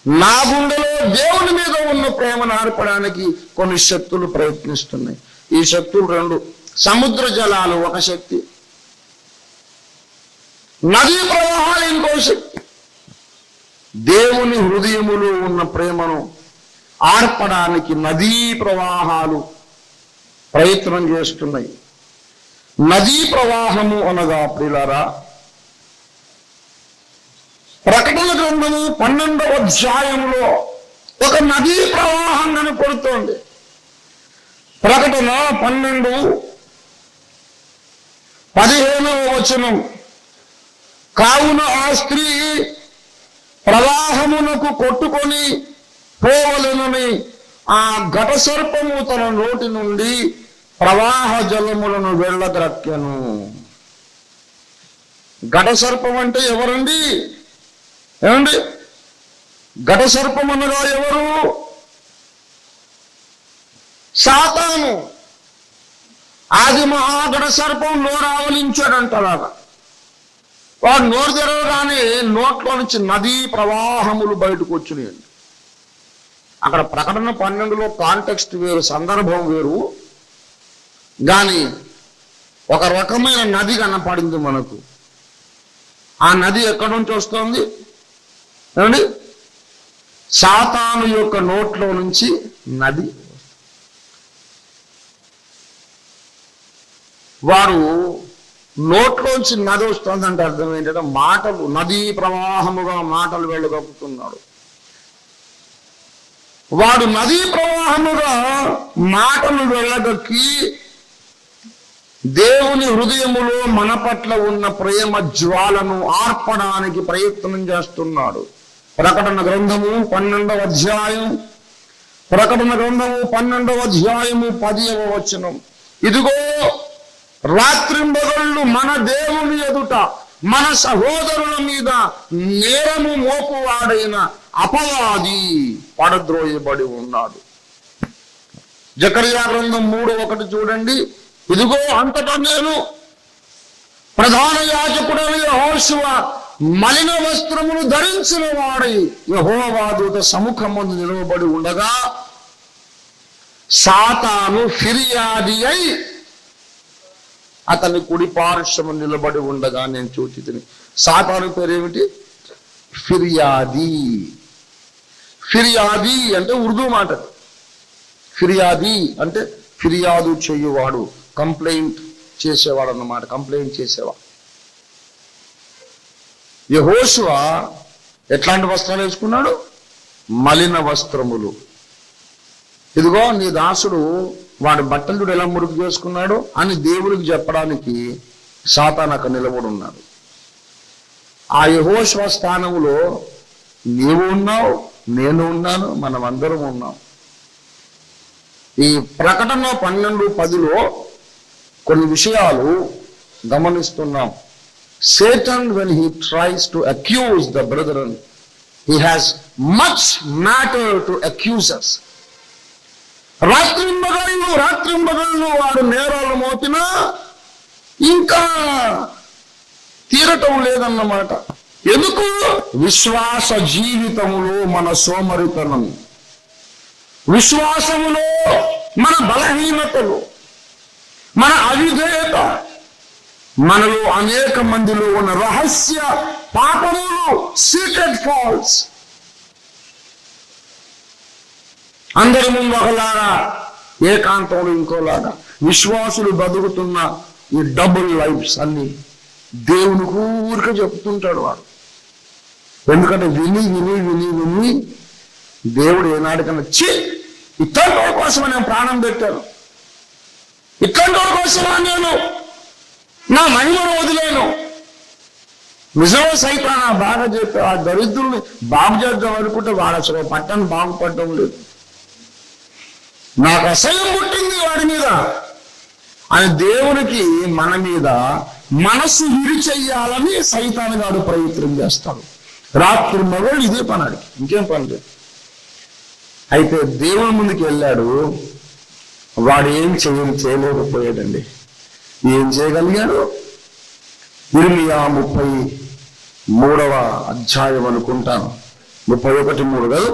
నా గుండెలో దేవుని మీద ఉన్న ప్రేమను ఆర్పడానికి కొన్ని శక్తులు ప్రయత్నిస్తున్నాయి. ఈ శక్తులు 2: సముద్ర జలాలు ఒక శక్తి, నదీ ప్రవాహాలు ఇంకో శక్తి. దేవుని హృదయములో ఉన్న ప్రేమను ఆర్పడానికి నదీ ప్రవాహాలు ప్రయత్నం చేస్తున్నాయి. నదీ ప్రవాహము అనగా ప్రియులారా, ప్రకటన గ్రంథము 12వ అధ్యాయంలో ఒక నదీ ప్రవాహం కనపడుతోంది. ప్రకటన 12:15 కావున ఆ స్త్రీ ప్రవాహమునకు కొట్టుకొని పోవలెనని ఆ ఘట సర్పము తన నోటి నుండి ప్రవాహ జలములను వెళ్ళద్రక్కెను. ఘట సర్పం అంటే ఎవరండి? ఏమండి? ఘట సర్పం అనగా ఎవరు? సాతాను. ఆది మహాఘట సర్పం నోరావలించాడంటలాగా. వాడు నోరు తెరవగానే నోట్లో నుంచి నదీ ప్రవాహములు బయటకు వచ్చినాయండి. అక్కడ ప్రకటన 12లో కాంటెక్స్ట్ వేరు, సందర్భం వేరు. కానీ ఒక రకమైన నది కనపడింది మనకు. ఆ నది ఎక్కడి నుంచి వస్తుంది? ఏమండి? సాతాను యొక్క నోట్లో నుంచి నది. వాడు నోట్లోంచి నది వస్తుందంటే అర్థం ఏంటంటే మాటలు, నదీ ప్రవాహముగా మాటలు వెళ్ళగక్కుతున్నాడు. వాడు నదీ ప్రవాహముగా మాటలు వెళ్ళగక్కి దేవుని హృదయములో మన పట్ల ఉన్న ప్రేమ జ్వాలను ఆర్పడానికి ప్రయత్నం చేస్తున్నాడు. ప్రకటన గ్రంథము 12వ అధ్యాయం, ప్రకటన గ్రంథము 12వ అధ్యాయము 10వ వచనం, ఇదిగో రాత్రింబగళ్ళు మన దేవుని ఎదుట మన సహోదరుల మీద నేరము మోపువాడైన అపవాది పడద్రోయబడి ఉన్నాడు. జకర్యా గ్రంథం 3:1 చూడండి. ఇదిగో అంతటా నేను ప్రధాన యాజకుడైన యెహోషువ మలిన వస్త్రమును ధరించిన వాడై యెహోవా దూత సముఖమందు నిలవబడి ఉండగా సాతాను ఫిర్యాది అయి అతని కుడి పార్శ్వము నిలబడి ఉండగా నేను చూచితిని. సాతాను పేరేమిటి? ఫిర్యాది. ఫిర్యాది అంటే ఉర్దూ మాట. ఫిర్యాది అంటే ఫిర్యాదు చేయువాడు, కంప్లైంట్ చేసేవాడు అన్నమాట, కంప్లైంట్ చేసేవాడు. యెహోషువ ఎట్లాంటి వస్త్రాలు వేసుకున్నాడు? మలిన వస్త్రములు. ఇదిగో నీ దాసుడు వాడి బట్టలు ఎలా మురుగు చేసుకున్నాడు అని దేవుడికి చెప్పడానికి సాతాను అక్కడ నిలబడి ఉన్నాడు. ఆ యెహోషువ స్థానంలో నీవు ఉన్నావు, నేను ఉన్నాను, మనం అందరం ఉన్నాం. ఈ ప్రకటన 12:10లో కొన్ని విషయాలు గమనిస్తున్నాం. Satan, when he tries to accuse the brethren, he has much matter to accuse us. రాత్రింబగళ్ళు వాడు నేరాలు మోపినా ఇంకా తీరటం లేదన్నమాట. ఎందుకు? విశ్వాస జీవితములో మన సోమరితనం, విశ్వాసములో మన బలహీనతలు, మన అవిధేయత, మనలో అనేక మందిలో ఉన్న రహస్య పాపములు, సీక్రెట్ ఫాల్స్. అందరి ముందు ఒకలాగా, ఏకాంతంలో ఇంకోలాగా విశ్వాసులు బతుకుతున్న ఈ డబుల్ లైఫ్స్ అన్ని దేవునికి ఊరికే చెప్తుంటాడు వాడు. ఎందుకంటే విని విని విని విని దేవుడు ఏనాటికన్నా ఇట్లాంటి వాళ్ళ కోసమా నేను ప్రాణం పెట్టాను, ఇట్లాంటి వాళ్ళ కోసమా నేను నా మహిమను వదిలేను. నిజమే సైతాన్ బాగా చెప్పి ఆ దరిద్రుల్ని బాగు చేద్దాం అనుకుంటే వాడు అసలు పట్టణం బాగుపడటం లేదు. నాకు అసహ్యం పుట్టింది వాడి మీద అని దేవునికి మన మీద మనసు విరిచెయ్యాలని సైతాన్ గాడు ప్రయత్నం చేస్తాడు. రాత్రి మగళ్ళు ఇదే పనాడికి, ఇంకేం పని లేదు. అయితే దేవుని ముందుకు వెళ్ళాడు, వాడు ఏం చేయలేకపోయాడండి. ఏం చేయగలిగాడు? ఇర్మియా 33 అనుకుంటాను, 31:3 కదా.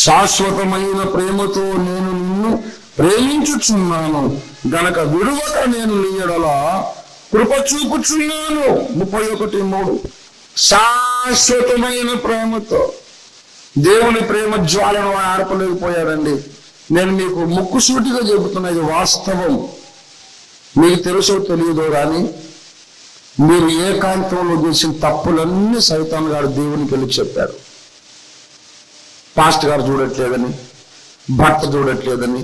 శాశ్వతమైన ప్రేమతో నేను నిన్ను ప్రేమించుచున్నాను గనక విడువక నేను నీ ఎడల కృప చూపుచున్నాను. 31:3. శాశ్వతమైన ప్రేమతో. దేవుని ప్రేమ జ్వాలను ఆర్పలేకపోయాడండి. నేను మీకు ముక్కుసూటిగా చెబుతున్నా, ఇది వాస్తవం. మీకు తెలుసో తెలియదో కానీ మీరు ఏకాంతంలో చేసిన తప్పులన్నీ సైతాన్ గారు దేవునికి వెళ్ళి చెప్పారు. పాస్టర్ గారు చూడట్లేదని, భర్త చూడట్లేదని,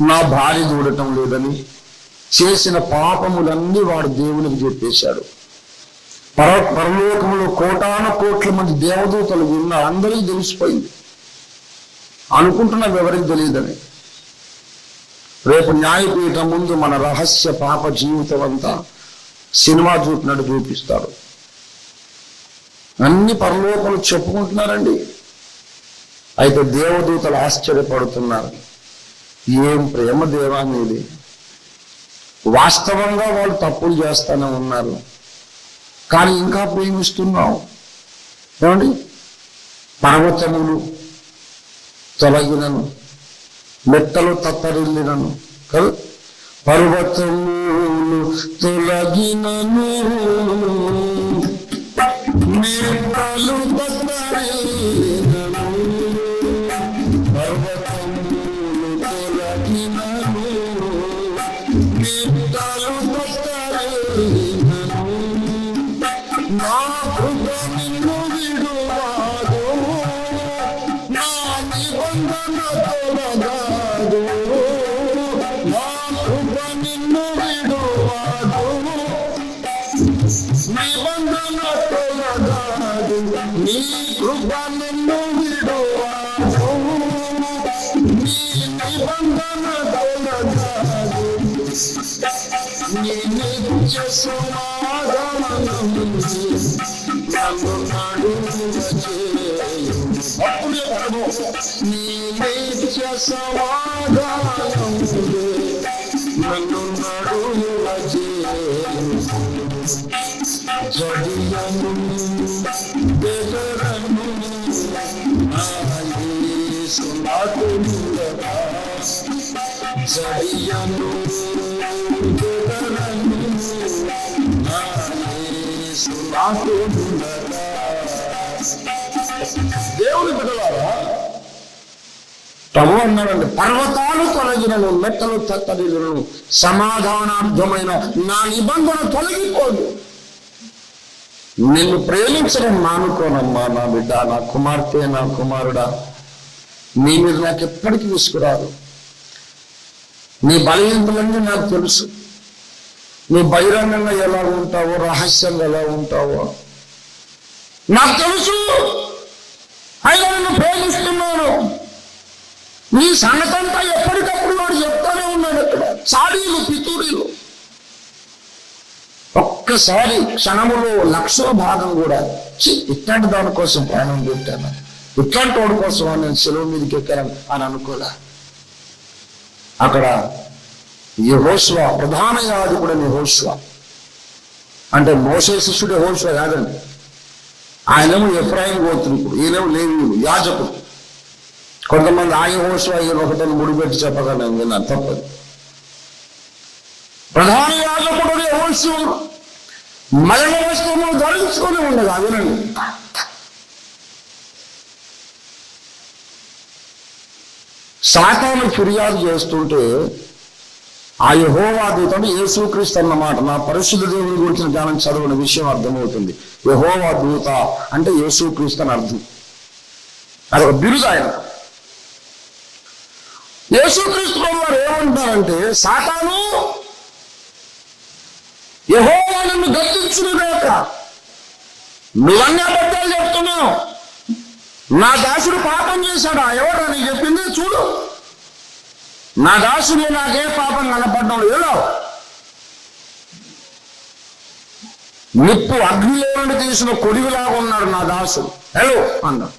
నా భార్య చూడటం లేదని, చేసిన పాపములన్నీ వాడు దేవునికి చెప్పేశాడు. పరలోకంలో కోట్ల మంది దేవదూతలు ఉన్నారు, అందరికీ తెలిసిపోయింది. అనుకుంటున్నాం ఎవరికి తెలియదని. రేపు న్యాయపీఠం ముందు మన రహస్య పాప జీవితం అంతా సినిమా చూపినట్టు చూపిస్తాడు. అన్ని పరలోకాలు చెప్పుకుంటున్నారండి. అయితే దేవదూతలు ఆశ్చర్యపడుతున్నారు, ఏం ప్రేమ దేవా మీది. వాస్తవంగా వాళ్ళు తప్పులు చేస్తానే ఉన్నారు, కానీ ఇంకా ప్రేమిస్తున్నావు. ఏమండి? పర్వతములు తొలగినను, మెట్టలు తత్తరిల్లినను కదా. పర్వతములు తొలగినను, మెట్టలు తత్తరిల్లినను, పర్వతములు తొలగినను, మెట్టలు తత్తరిల్లినను, నా కృప నిన్ను విడువదు, నా నిబంధన తొలగదు, నా కృప నిన్ను విడువదు, నిబంధన తొలగదు, నీ కృప నిన్ను విడువదు, నీ నిబంధన తొలగదు, నీ నిత్య సమాధానం నన్ను నీ నిత్య సమాధానం నన్ను నడువ జడియను బెదరను జడియను బెదరను దేవుని బిడ్డలారా, ప్రభు అన్నాడండి, పర్వతాలు తొలగినను, మెట్టలు తత్తడిలను, సమాధానార్థమైన నా నిబంధన తొలగిపోదు. నిన్ను ప్రేమించడం మానుకోనమ్మా నా బిడ్డ, నా కుమార్తె, నా కుమారుడా. నీ మీద నాకు ఎప్పటికీ విసుకురాదు. నీ బలహీనతలన్నీ నాకు తెలుసు. నువ్వు బహిరంగంగా ఎలా ఉంటావో, రహస్యంగా ఎలా ఉంటావో నాకు తెలుసు. అయినా నిన్ను ప్రేమిస్తున్నాను. నీ సంగతంతా ఎప్పటికప్పుడు వాడు చెప్తానే ఉన్నాడు. అక్కడ చాడీలు, పితూరీలు. ఒక్కసారి క్షణములో 1,00,000 కూడా ఇట్లాంటి దానికోసం ప్రాణం పెట్టాను, ఇట్లాంటి వాడి కోసం నేను సెలవు మీదకి ఎక్కాను అని అనుకోలే. అక్కడ యెహోషువ, ప్రధాన యాజకుడు యెహోషువ, అంటే మోషే శిష్యుడు యెహోషువ కాదండి. ఆయనేమో ఎఫ్రాయిం గోత్రికుడు, ఈయనేమో లేవీయుడు, యాజకుడు. కొంతమంది ఆ యెహోషువ ఈయన ఒకటని ముడిపెట్టి చెప్పగా నేను విన్నాను, తప్పదు. ప్రధాన యాజకుడు యెహోషువ మరణ వస్త్రములు ధరించుకొని ఉండగా వినండి. సాతాను ఫిర్యాదు చేస్తుంటే ఆ యెహోవా దూతను యేసుక్రీస్తు అన్నమాట. నా పరిశుద్ధ దేవుని గురించిన జ్ఞానం చదివిన విషయం అర్థమవుతుంది. యెహోవా దూత అంటే యేసుక్రీస్తు అని అర్థం. అదొక బిరుదు ఆయన. యేసుక్రీస్తు వారు ఏమంటారంటే, సాతాను యెహోవా నన్ను గద్దించునుగాక, నువ్వన్నీ అబద్ధాలు చెప్తున్నావు, నా దాసుడు పాపం చేశాడా? ఎవరు నీకు చెప్పింది? చూడు, నా దాసుడు నాకే పాపం కనపడడం ఏదో నిప్పు అగ్నిలో నుండి తీసిన కొడివిలాగా ఉన్నాడు నా దాసుడు. హలో అన్నాడు.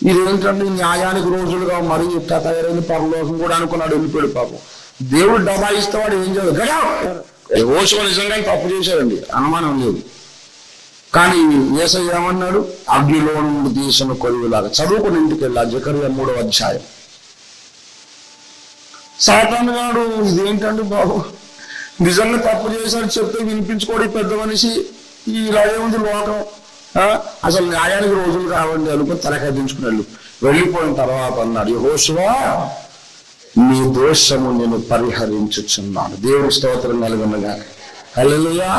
ఇదేంటంటే న్యాయానికి రోజులుగా మరీ ఇట్లా తయారైంది, పరలోకం కూడా అనుకున్నాడు, వెళ్ళిపోయాడు. పాపం దేవుడు డబ్బా ఇస్తేవాడు ఏం చేయదు. గడా యెహోషువ నిజంగా తప్పు చేశాడండి, అనుమానం లేదు. కానీ యేసయ్య ఏమన్నాడు? అగ్నిలో నుండి తీసిన కొడివిలాగా. చదువుకుని ఇంటికి వెళ్ళా, జకర్యా 3వ అధ్యాయం. సాతాను వాడు ఇదేంటండి బాబు, నిజంగా తప్పు చేశాడు చెప్తే వినిపించుకోవడం పెద్ద మనిషి, ఇలాగే ఉంది లోకం, అసలు న్యాయానికి రోజులు కావండి అనుకుని తలకదించుకున్నాడు. వెళ్ళిపోయిన తర్వాత అన్నాడు, యెహోషువ నీ దోషము నేను పరిహరించుచున్నాను. దేవుని స్తోత్రం కలుగునుగా. హల్లెలూయా.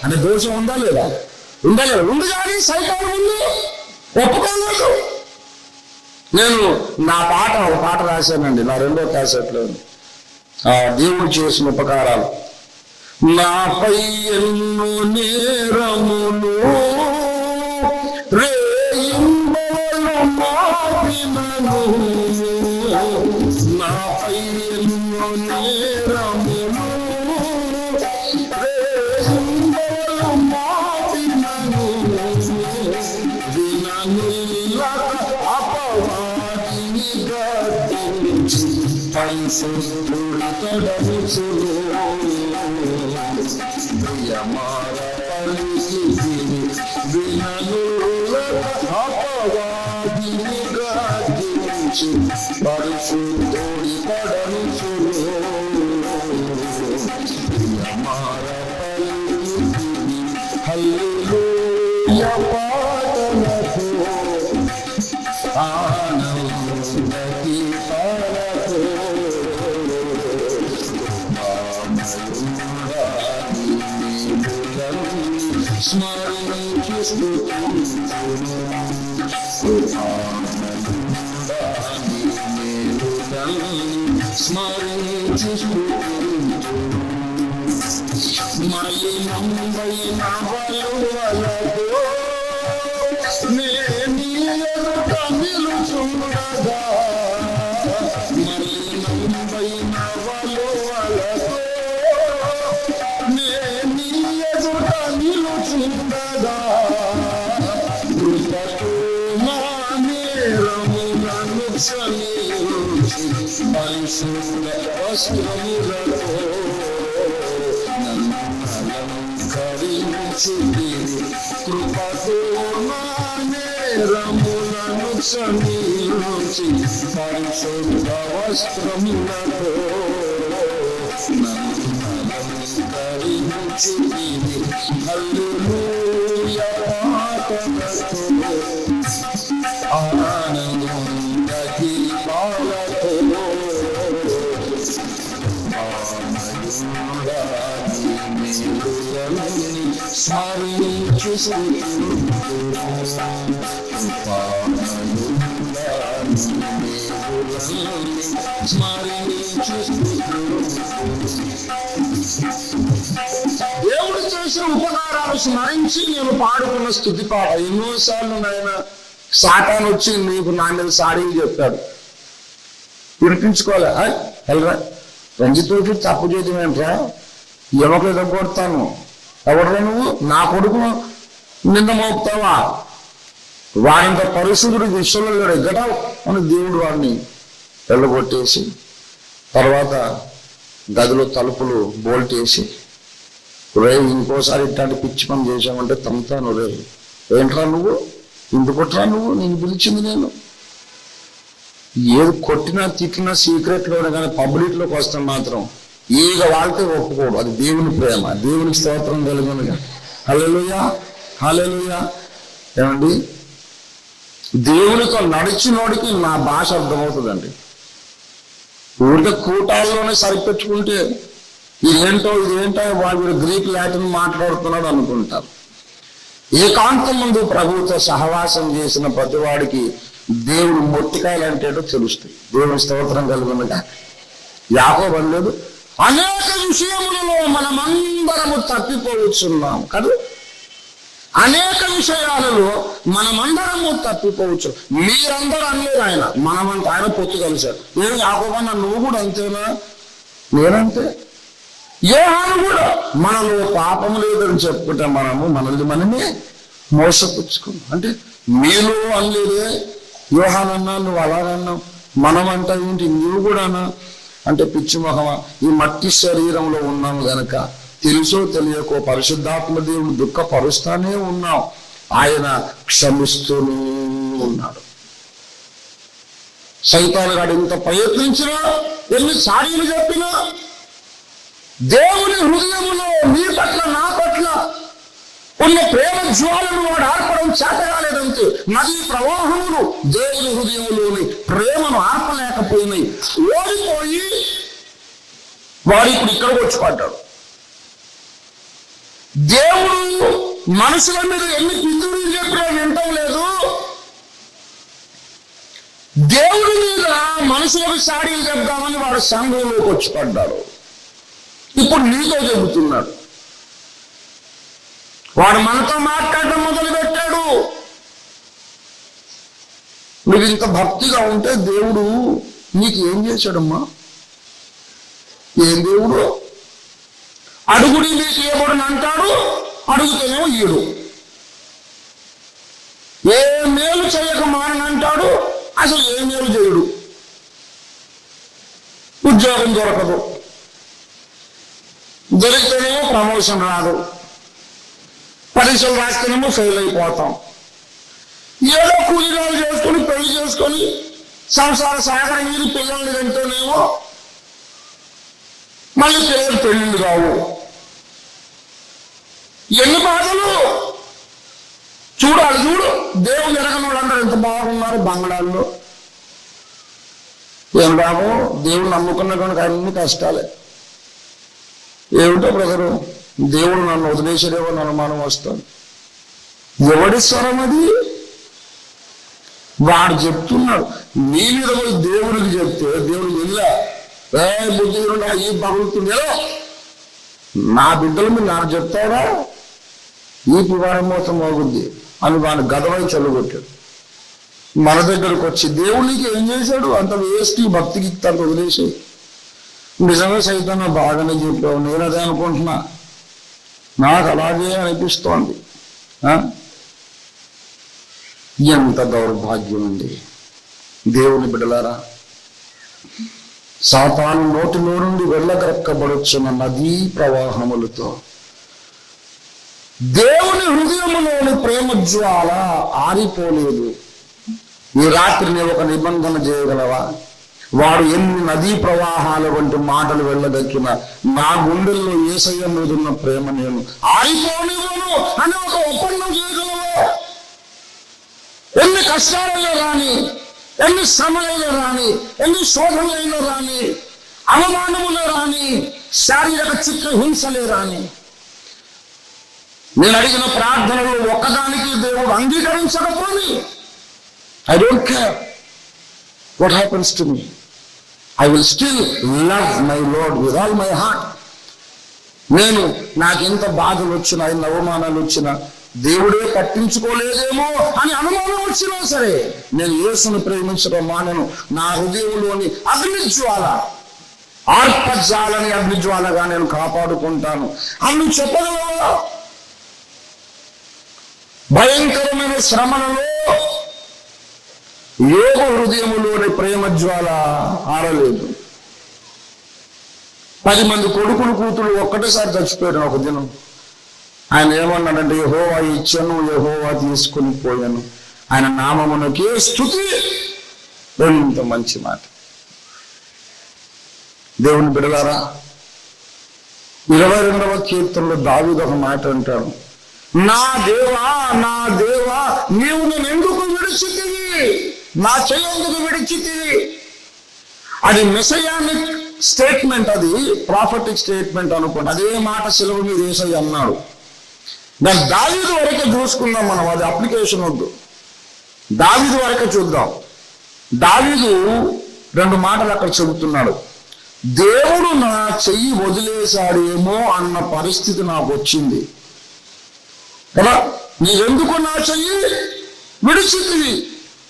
అంటే దోషం ఉందా లేదా? ఉందా లేదా? ఉంది. కానీ సైతాను ముందు ఒప్పుకోలేదు. నేను ఒక పాట రాశానండి, నా 2వ క్యాసెట్లో. దేవుడు చేసిన ఉపకారాలు. నాపై ఎన్నో నేరములు రేయింబవలు మాపినను, నాపై ఎన్నో నేరములు రేయింబవలు మాపినను, విననులక అపవాదిని గద్దించి పరిశుద్ధుడి తడముచును, ప్రియమార పలికితిని విననులక అపవాదిని గద్దించి పరిశుద్ధుడి తడముచును, ప్రియమార పలికితిని. హల్లెలూయా పాటలతో ఆనంద గీతాలతో స్మరించి స్తుతించును, స్మరించి స్తుతించును. మలినమైన వలువలతో నేని ఎదుట నిలుచుండగా, మలినమైన వలువలతో నేని ఎదుట నిలుచుండగా, కృపతో నా నేరములను క్షమించి పరిశుద్ధ వస్త్రములతో నన్ను అలంకరించుడి, కృపతో నా నేరములను క్షమించి పరిశుద్ధ వస్త్రములతో నన్ను అలంకరించుడి. హల్లెలూయా పాటలతో ఆనంద గీతాలతో స్మరించు దేవుడు చేసిన ఉపకారాలు స్మరించి నేను పాడుకున్న స్తుతి పాట. ఎన్నోసార్లు నాయన సాతాను వచ్చి నీకు నా మీద సాడీలు చెప్పాడు, వినిపించుకోలే. వెళ్ళరా రంజితోటి తప్పు చేయడం ఏంట్రా, ఎవరికి ఎదగొడతాను, ఎవడరా నువ్వు నా కొడుకును నింద మోపుతావా, వాడింత పరిశుద్ధుడు విశ్వంలో లేడు ఎగ్గట అని దేవుడు వాడిని వెళ్ళగొట్టేసి తర్వాత గదిలో తలుపులు బోల్ట్ వేసి, రే ఇంకోసారి ఇట్లాంటి పిచ్చి పని చేశామంటే తమ్ముతాను, రే ఏంట్రా నువ్వు, ఇందుకొట్రా నువ్వు, నేను పిలిచింది నేను. ఏది కొట్టినా తిట్టినా సీక్రెట్లోనే కానీ పబ్లిక్లోకి వస్తాం మాత్రం ఈగ వాళ్ళతో ఒప్పుకోడు. అది దేవుని ప్రేమ, దేవునికి స్తోత్రం కలిగినగా. హల్లెలూయా హల్లెలూయా. ఏమండి, దేవునితో నడిచినోడికి నా భాష అర్థమవుతుందండి. ఊరికే కూటాల్లోనే సరిపెట్టుకుంటే ఇదేంటో వాడు గ్రీక్ లాటిన్ మాట్లాడుతున్నాడు అనుకుంటారు. ఏకాంతం ముందు ప్రభువుతో సహవాసం చేసిన ప్రతివాడికి దేవుడు మొట్టికాయలు అంటేటో తెలుస్తాయి. దేవుని స్తోత్రం కలుగునగా. యాకోబు అనలేదు, అనేక విషయములలో మనమందరము తప్పిపోవచ్చున్నాం కదా, అనేక విషయాలలో మనమందరము తప్పిపోవచ్చు. మీరందరూ అనలేదు ఆయన, మనమంతా ఆయన పొత్తు కలిశాడు. నేను యాకోబు అన్న, నువ్వు కూడా అంతేనా, నేనంతే. యోహాను కూడా మనలో పాపం లేదని చెప్పుకుంటే మనల్ని మోసపుచ్చుకున్నాం. అంటే మీలో అనలేదే యోహాను అన్నా, నువ్వు అలాగన్నావు, మనం అంటా ఏంటి, నువ్వు కూడానా అంటే పిచ్చి మొహమా, ఈ మట్టి శరీరంలో ఉన్నాము గనక తెలుసో తెలియకో పరిశుద్ధాత్మ దేవుడు దుఃఖపరుస్తానే ఉన్నాం, ఆయన క్షమిస్తూనే ఉన్నాడు. సైతాను గాడు ఎంత ప్రయత్నించినా, ఎన్ని సారీలు చెప్పినా దేవుని హృదయములో నీ పట్ల నా పట్ల ఉన్న ప్రేమ జ్వాలను వాడు ఆర్పడం చేతగాలేదంటే నదీ ప్రవాహములు దేవుని హృదయంలోని ప్రేమను ఆర్పలేకపోయినాయి. ఓడిపోయి వాడు ఇప్పుడు ఇక్కడికి వచ్చి పడ్డాడు. దేవుడు మనుషుల మీద ఎన్ని పితులు చెప్పినా వింటం లేదు. దేవుడి మీద మనుషులకు సాడీలు చెప్దామని వాడు సంఘంలోకి వచ్చి పడ్డాడు. ఇప్పుడు నీతో చెబుతున్నాడు. వాడు మనతో మాట్లాడటం మొదలు పెట్టాడు. నువ్వు ఇంత భక్తిగా ఉంటే దేవుడు నీకు ఏం చేశాడమ్మా, ఏం దేవుడు, అడుగుడి నీకు ఇవ్వబడును అంటాడు, అడుగుతేనేమో ఈడు. ఏ మేలు చేయక మానంటాడు, అసలు ఏ మేలు చేయడు. ఉద్యోగం దొరకదు, దొరికితేనేమో ప్రమోషన్ రాదు, పరీక్షలు రాస్తేనేమో ఫెయిల్ అయిపోతాం. ఏదో కూలీనాలు చేసుకొని పెళ్లి చేసుకొని సంసార సాగరం మీరు పిల్లల్ని తింటూనేమో మళ్ళీ పిల్లలు పెళ్ళిళ్ళు రావు. ఎన్ని బాధలు చూడాలి. చూడు, దేవుడు ఎరగని వాళ్ళందరూ ఎంత బాగున్నారు బంగాళాల్లో. ఏం రావు, దేవుడు నమ్ముకున్న కనుక అన్ని కష్టాలే. ఏమిటో బ్రదరు, దేవుడు నన్ను వదిలేసాడేమో అని అనుమానం వస్తుంది. ఎవడి స్వరం అది? వాడు చెప్తున్నాడు. నీ మీద పోయి దేవుడికి చెప్తే దేవుడు వెళ్ళా బుద్ధి ఈ పగులుతుంది, నా బిడ్డల మీద నాకు చెప్తాడా, ఈ పురాణం మోసం అవుద్ది అని వాడిని గదవై చల్లుకొట్టాడు. మన దగ్గరకు వచ్చి దేవుడికి ఏం చేశాడు, అంత వేస్ట్ భక్తికి అంత వదిలేసి. నిజంగా సైతం బాగానే చెప్పావు, నేను అదే అనుకుంటున్నా, నాకు అలాగే అనిపిస్తోంది. ఎంత దౌర్భాగ్యం అండి దేవుని బిడ్డలారా. సాతాను నోటిలో నుండి వెళ్ళగరక్కబడుచున్న నదీ ప్రవాహములతో దేవుని హృదయములోని ప్రేమ జ్వాల ఆరిపోలేదు. ఈ రాత్రి నీవు ఒక నిబంధన చేయగలవా? వాడు ఎన్ని నదీ ప్రవాహాల వంటి మాటలు వెళ్ళదక్కిన నా గుండెల్లో యేసయ్య మీద ఉన్న ప్రేమ నేను ఆరిపోనివ్వను అని ఒక ఒప్పందం చేయగలవా? ఎన్ని కష్టాలైనా రాని, ఎన్ని శ్రమలైనా రాని, ఎన్ని శోధనలైనా రాని, అవమానములే రాని, శారీరక చిత్ర హింసలే రాని, నేను అడిగిన ప్రార్థనలు ఒక్కదానికి దేవుడు అంగీకరించకపోని I don't care what happens to me, I will still love my Lord with all my heart. నేను నాకు ఎంత బాధలు వచ్చినా, ఎన్ని అవమానాలు వచ్చినా, దేవుడే పట్టించుకోలేదేమో అని అనుమానం వచ్చినా సరే నేను యేసును ప్రేమించడం మానను. నా హృదయంలోని అగ్నిజ్వాల, ఆర్పజాలని అగ్నిజ్వాలగా నేను కాపాడుకుంటాను అని చెప్పగలవా? భయంకరమైన శ్రమలలో యోగ హృదయములోని ప్రేమ జ్వాల ఆరలేదు. 10 మంది కొడుకులు కూతురు ఒక్కటేసారి చచ్చిపోయాడు ఒక దినం. ఆయన ఏమన్నాడంటే, యెహోవా ఇచ్చాను, యెహోవా తీసుకుని పోయాను, ఆయన నామమునకే స్తుతి. ఎంత మంచి మాట. దేవుని బిడలారా, 22వ కీర్తనలో దావీదు ఒక మాట అంటాడు, నా దేవా నా దేవా నీవు నన్ను ఎందుకు విడిచితివి, నా చెయ్యి ఎందుకు విడిచితివి. అది మెసయానిక్ స్టేట్మెంట్, అది ప్రాఫిటిక్ స్టేట్మెంట్ అనుకోండి. అదే మాట శిలువ మీద యేసయ్య అన్నాడు. దాని దావీదు వరకే చూసుకుందాం మనం, అది అప్లికేషన్ వద్దు. దావీదు వరకే చూద్దాం. దావీదు 2 మాటలు అక్కడ చెబుతున్నాడు. దేవుడు నా చెయ్యి వదిలేశాడేమో అన్న పరిస్థితి నాకు వచ్చింది కదా. నీవెందుకు నా చెయ్యి విడిచితివి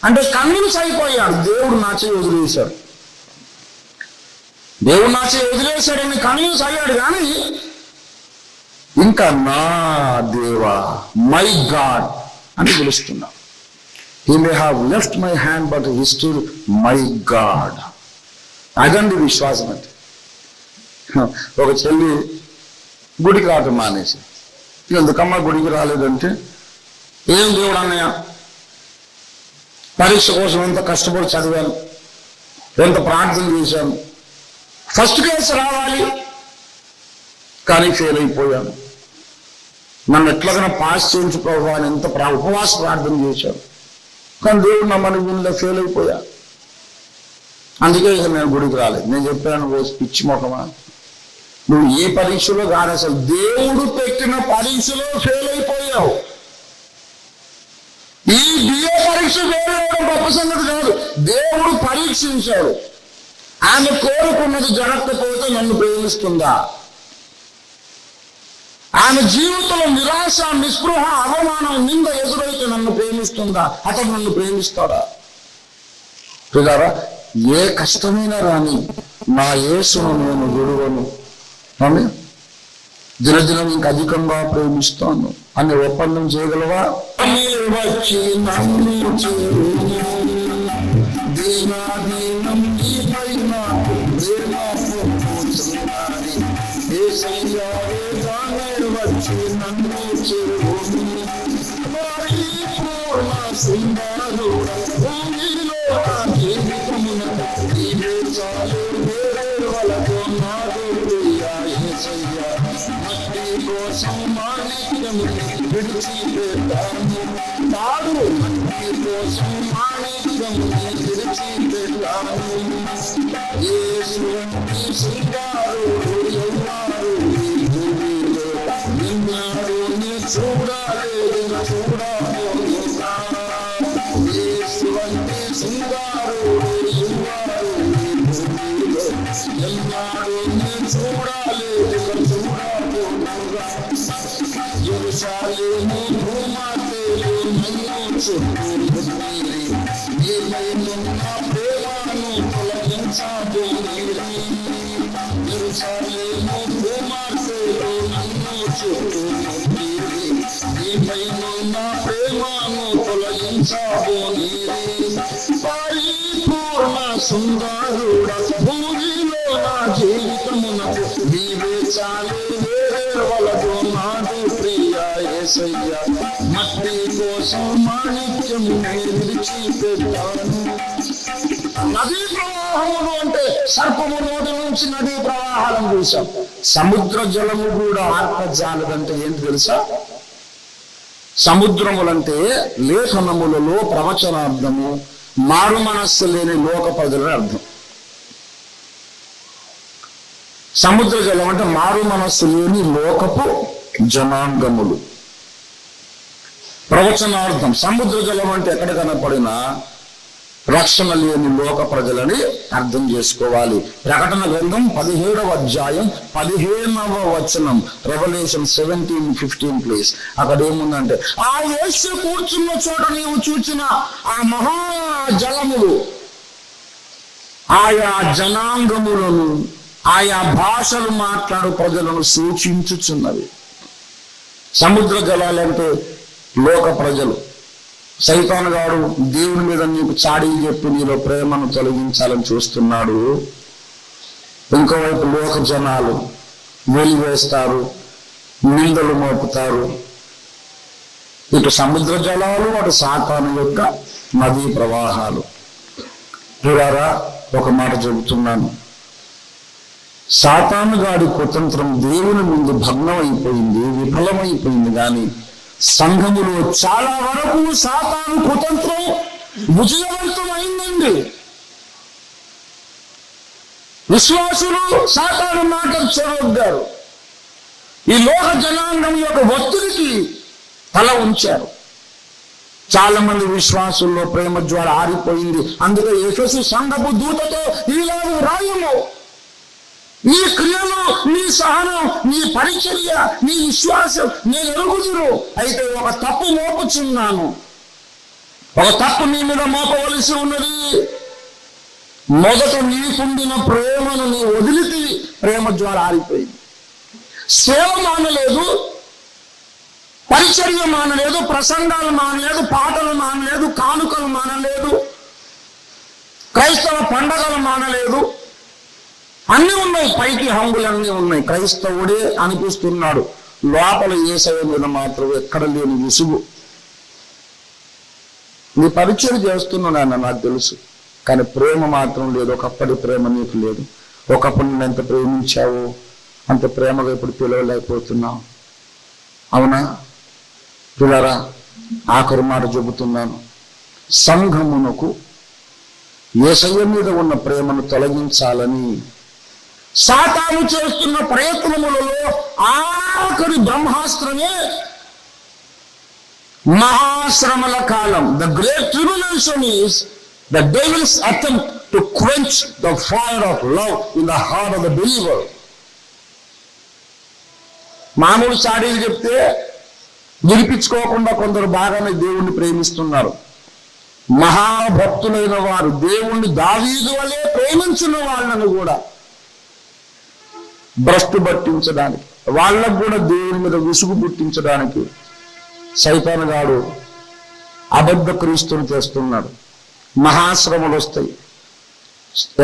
అంటే కన్విన్స్ అయిపోయాడు. దేవుడు నా చెయ్యి వదిలేశాడు, దేవుడు నా చెయ్యి వదిలేశాడని కన్విన్స్ అయ్యాడు. కానీ ఇంకా నా దేవా, మై గాడ్ అని పిలుస్తున్నా. He may have left my hand but he still my God. అదండి విశ్వాసం అంటే. ఒక చెల్లి గుడికి రావటం మానేసి, ఎందుకమ్మా గుడికి రాలేదంటే, ఏం దేవుడు అన్నయ్య, పరీక్ష కోసం ఎంత కష్టపడి చదివాను, ఎంత ప్రార్థన చేశాను, ఫస్ట్ క్లాస్ రావాలి కానీ ఫెయిల్ అయిపోయాను, నన్ను ఎట్లాగైనా పాస్ చేయించు ప్రభు అని ఎంత ఉపవాస ప్రార్థన చేశాను, కానీ దేవుడు నమ్మని వీళ్ళ ఫెయిల్ అయిపోయా, అందుకే ఇక నేను గుడికి రాలేదు. నేను చెప్పాను, ఓ పిచ్చి మొఖమా, నువ్వు ఏ పరీక్షలో కాదు, అసలు దేవుడు పెట్టిన పరీక్షలో ఫెయిల్ అయిపోయావు. ఈ బిఏ పరీక్ష ఫెయిల్ అవ్వడం గొప్ప సంగతి కాదు, దేవుడు పరీక్షించాడు. ఆమె కోరుకున్నది జరగకపోతే నన్ను ప్రేమిస్తుందా? ఆమె జీవితంలో నిరాశ, నిస్పృహ, అవమానం, నింద ఎదురైతే నన్ను ప్రేమిస్తుందా? అతను నన్ను ప్రేమిస్తాడా? చూడారా, ఏ కష్టమైనా రాని నా యేసును నేను విడువను, దినదినం ఇంకా అధికంగా ప్రేమిస్తాను అని ఒప్పందం చేయగలవా? వచ్చి నన్ను సుందరుడ భూమిలో నా జీవితమునకు నీవే చాలు, వేరే వలదు నాడు ప్రియ యేసయ్య. మట్టి కోసం మాణిక్యము విడిచిపెట్టాను. నదీ ప్రవాహములు అంటే సర్పము నోటి నుంచి నదీ ప్రవాహాలను చూసాం. సముద్ర జలము కూడా ఆర్పజాలదంటే ఏంటి తెలుసా? సముద్రములంటే లేఖనములలో ప్రవచనార్థము, మారు మనస్సు లేని లోక ప్రజలని అర్థం. సముద్ర జలం అంటే మారు మనస్సు లేని లోకపు జనాంగములు. ప్రవచనార్థం. సముద్ర జలం అంటే ఎక్కడ కనపడినా రక్షణ లేని లోక ప్రజలని అర్థం చేసుకోవాలి. ప్రకటన గ్రంథం 17వ అధ్యాయం 15వ వచనం, రెవల్యూషన్ 17:15 ప్లీజ్. అక్కడ ఏముందంటే, ఆ యేసు కూర్చున్న చోట నీవు చూచిన ఆ మహాజలములు ఆయా జనాంగములను, ఆయా భాషలు మాట్లాడు ప్రజలను సూచించుచున్నవి. సముద్ర జలాలంటే లోక ప్రజలు. సైతాను గాడు దేవుని మీద నీకు చాడీలు చెప్పి నీలో ప్రేమను తొలగించాలని చూస్తున్నాడు. ఇంకోవైపు లోక జనాలు వెలివేస్తారు, నిందలు మోపుతారు. ఇటు సముద్ర జలాలు, అటు సాతాను యొక్క నదీ ప్రవాహాలు. చూడారా, ఒక మాట చెబుతున్నాను, సాతాను గాడి కుతంత్రం దేవుని ముందు భగ్నమైపోయింది, విఫలమైపోయింది. కానీ సంఘములో చాలా వరకు సాతాను కుతంత్రం విజయవంతమైందండి. విశ్వాసులు సాతాను మాట చెరొగ్గారు. ఈ లోక జనాంగం యొక్క ఒత్తిడికి తల ఉంచారు. చాలా మంది విశ్వాసుల్లో ప్రేమ జ్వాల ఆరిపోయింది. అందుకే ఎఫెసు సంఘపు దూతతో ఈలాగు రాయము, నీ క్రియలు, నీ సహనం, నీ పరిచర్య, నీ విశ్వాసం నేను ఎరుగుదురు. అయితే ఒక తప్పు మోపుచున్నాను, ఒక తప్పు నీ మీద మోపవలసి ఉన్నది. మొదట నీకుండిన ప్రేమను నీ వదిలితే ప్రేమ జ్వాల ఆరిపోయింది. సేవ మానలేదు, పరిచర్య మానలేదు, ప్రసంగాలు మానలేదు, పాటలు మానలేదు, కానుకలు మానలేదు, క్రైస్తవ పండగలు మానలేదు. అన్నీ ఉన్నాయి, పైకి హంగులన్నీ ఉన్నాయి. క్రైస్తవుడే అనిపిస్తున్నాడు, లోపల యేసయ్య మీద మాత్రం ఎక్కడ లేని విసుగు. నీ పరిచయం చేస్తున్నాను నాకు తెలుసు, కానీ ప్రేమ మాత్రం లేదు. ఒకప్పటి ప్రేమ నీకు లేదు. ఒకప్పుడు నేను ఎంత ప్రేమించావు అంత ప్రేమగా ఇప్పుడు పిలవలేకపోతున్నావు. అవునా? పిల్లరా, ఆఖరి మాట చెబుతున్నాను, సంఘమునకు యేసయ్య మీద ఉన్న ప్రేమను తొలగించాలని సాతాను చేస్తున్న ప్రయత్నములలో ఆఖరి బ్రహ్మాస్త్రమే మహాశ్రమల కాలం. The great tribulation is the devil's attempt to quench the fire of love in the heart of the believer. మామూలు చాడీలు చెప్తే వినిపించుకోకుండా కొందరు బాగానే దేవుణ్ణి ప్రేమిస్తున్నారు. మహాభక్తులైన వారు దేవుణ్ణి దావీదు వలె ప్రేమించిన వాళ్ళను కూడా భ్రష్టు పట్టించడానికి, వాళ్ళకు కూడా దేవుని మీద విసుగు పుట్టించడానికి సైతాను గాడు అబద్ధ క్రీస్తుని చేస్తున్నాడు. మహాశ్రమలు వస్తాయి,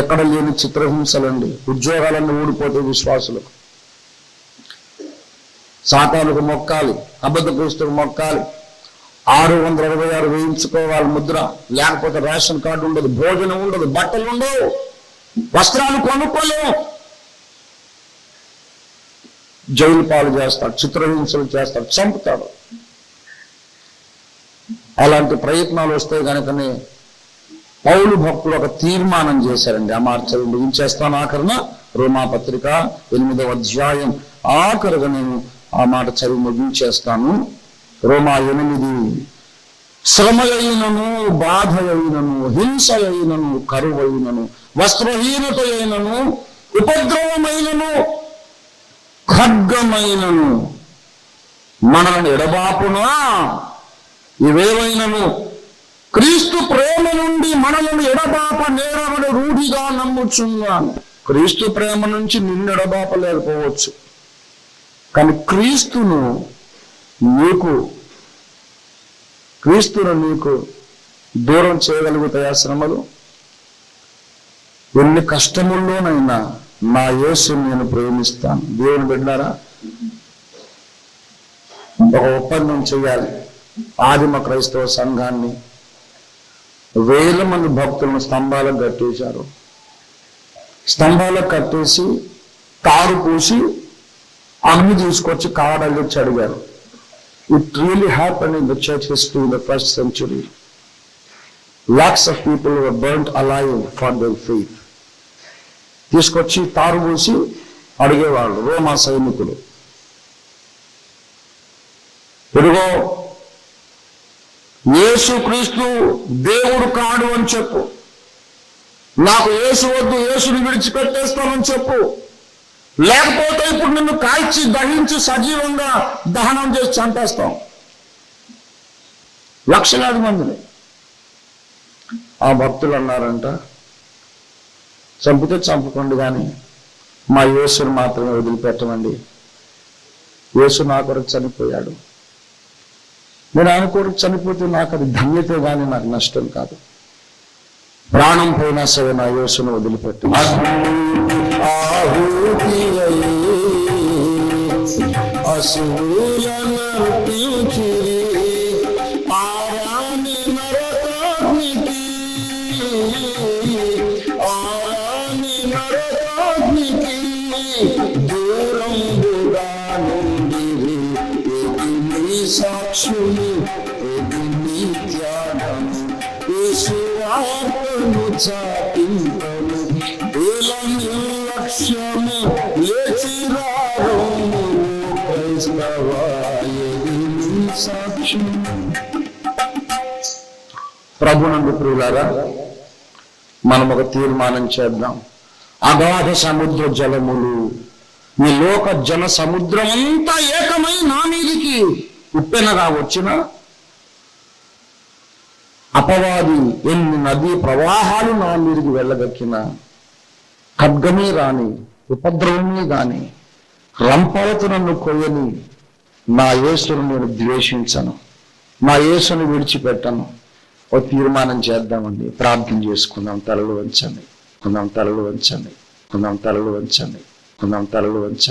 ఎక్కడ లేని చిత్రహింసలండి. ఉద్యోగాలన్నీ ఊడిపోతే విశ్వాసులకు, సాతానుకు మొక్కాలి, అబద్ధ క్రీస్తుకు మొక్కాలి, 666 వేయించుకోవాలి ముద్ర, లేకపోతే రేషన్ కార్డు ఉండదు, భోజనం ఉండదు, బట్టలు ఉండవు, వస్త్రాలు కొనుక్కోలేవు. జైలు పాలు చేస్తాడు, చిత్రహింసలు చేస్తాడు, చంపుతాడు. అలాంటి ప్రయత్నాలు వస్తాయి కనుకనే పౌలు భక్తులు ఒక తీర్మానం చేశారండి. ఆ మార్చలు ముగించేస్తాను. ఆఖరణ రోమాపత్రిక 8వ అధ్యాయం ఆఖరుగా నేను ఆ మాట చదివి ముగించేస్తాను. రోమా 8, శ్రమ అయినను, బాధ అయినను, హింస అయినను, కరువైనను, వస్త్రహీనత అయినను, ఉపద్రవమైనను, ఖడ్గమైనను మనల్ని ఎడబాపునా, ఇవేవైనను క్రీస్తు ప్రేమ నుండి మనలను ఎడబాప నేరమని రూఢిగా నమ్ముచున్నాను. క్రీస్తు ప్రేమ నుంచి నిన్ను ఎడబాపలేకపోవచ్చు, కానీ క్రీస్తును నీకు దూరం చేయగలుగుతాయా శ్రమలు? ఎన్ని కష్టముల్లోనైనా నా యేసుని నేను ప్రేమిస్తాను. దేవుని బిడ్డారా, ఒక ఒప్పందం చేయాలి. ఆదిమ క్రైస్తవ సంఘాన్ని 1000 మంది భక్తులను స్తంభాలకు కట్టేశారు. స్తంభాలకు కట్టేసి తారు పూసి అగ్ని తీసుకొచ్చి కావడాలిచ్చి అడిగారు. It really happened in the church history in the 1st century. Lakhs of people were burnt alive for their faith. తీసుకొచ్చి తారు పూసి అడిగేవాళ్ళు రోమా సైనికులు. ఇదిగో యేసుక్రీస్తు దేవుడు కాడు అని చెప్పు. నాకు యేసు వద్దు, యేసుని విడిచిపెట్టేస్తానని చెప్పు. లేకపోతే ఇప్పుడు నిన్ను కాల్చి దహించి సజీవంగా దహనం చేసి చంపేస్తాం. లక్షలాది మందిని. ఆ భక్తులు అన్నారంట, చంపితే చంపుకోండి కానీ మా యేసుని మాత్రమే వదిలిపెట్టమండి. యేసు నా కొరకు చనిపోయాడు. నేను ఆయన కొరకు చనిపోతే నాకు అది ధన్యతే కానీ నాకు నష్టం కాదు. ప్రాణం పోయినా సరే నా యేసును వదిలిపెట్టు. సాక్షులు యేసువార్తను చాటింపను లక్ష్యము లేచిరారోము సాక్షి. ప్రభునందు ప్రియులారా, మనం ఒక తీర్మానం చేద్దాం. అగాధ సముద్ర జలములు, ఈ లోక జన సముద్రం అంతా ఏకమై నా మీదికి ఉప్పెనగా వచ్చిన అపవాది ఎన్ని నదీ ప్రవాహాలు నా మీదికి వెళ్ళగక్కిన ఖడ్గమే రాని, ఉపద్రవమే గాని, రంపాలతో నన్ను కొయ్యని నా యేసును నేను ద్వేషించను, నా యేసును విడిచిపెట్టను. ఓ తీర్మానం చేద్దామండి, ప్రార్థన చేసుకుందాం. తలలు వంచండి, తలలు వంచండి, తలలు వంచండి, తలలు వంచండి.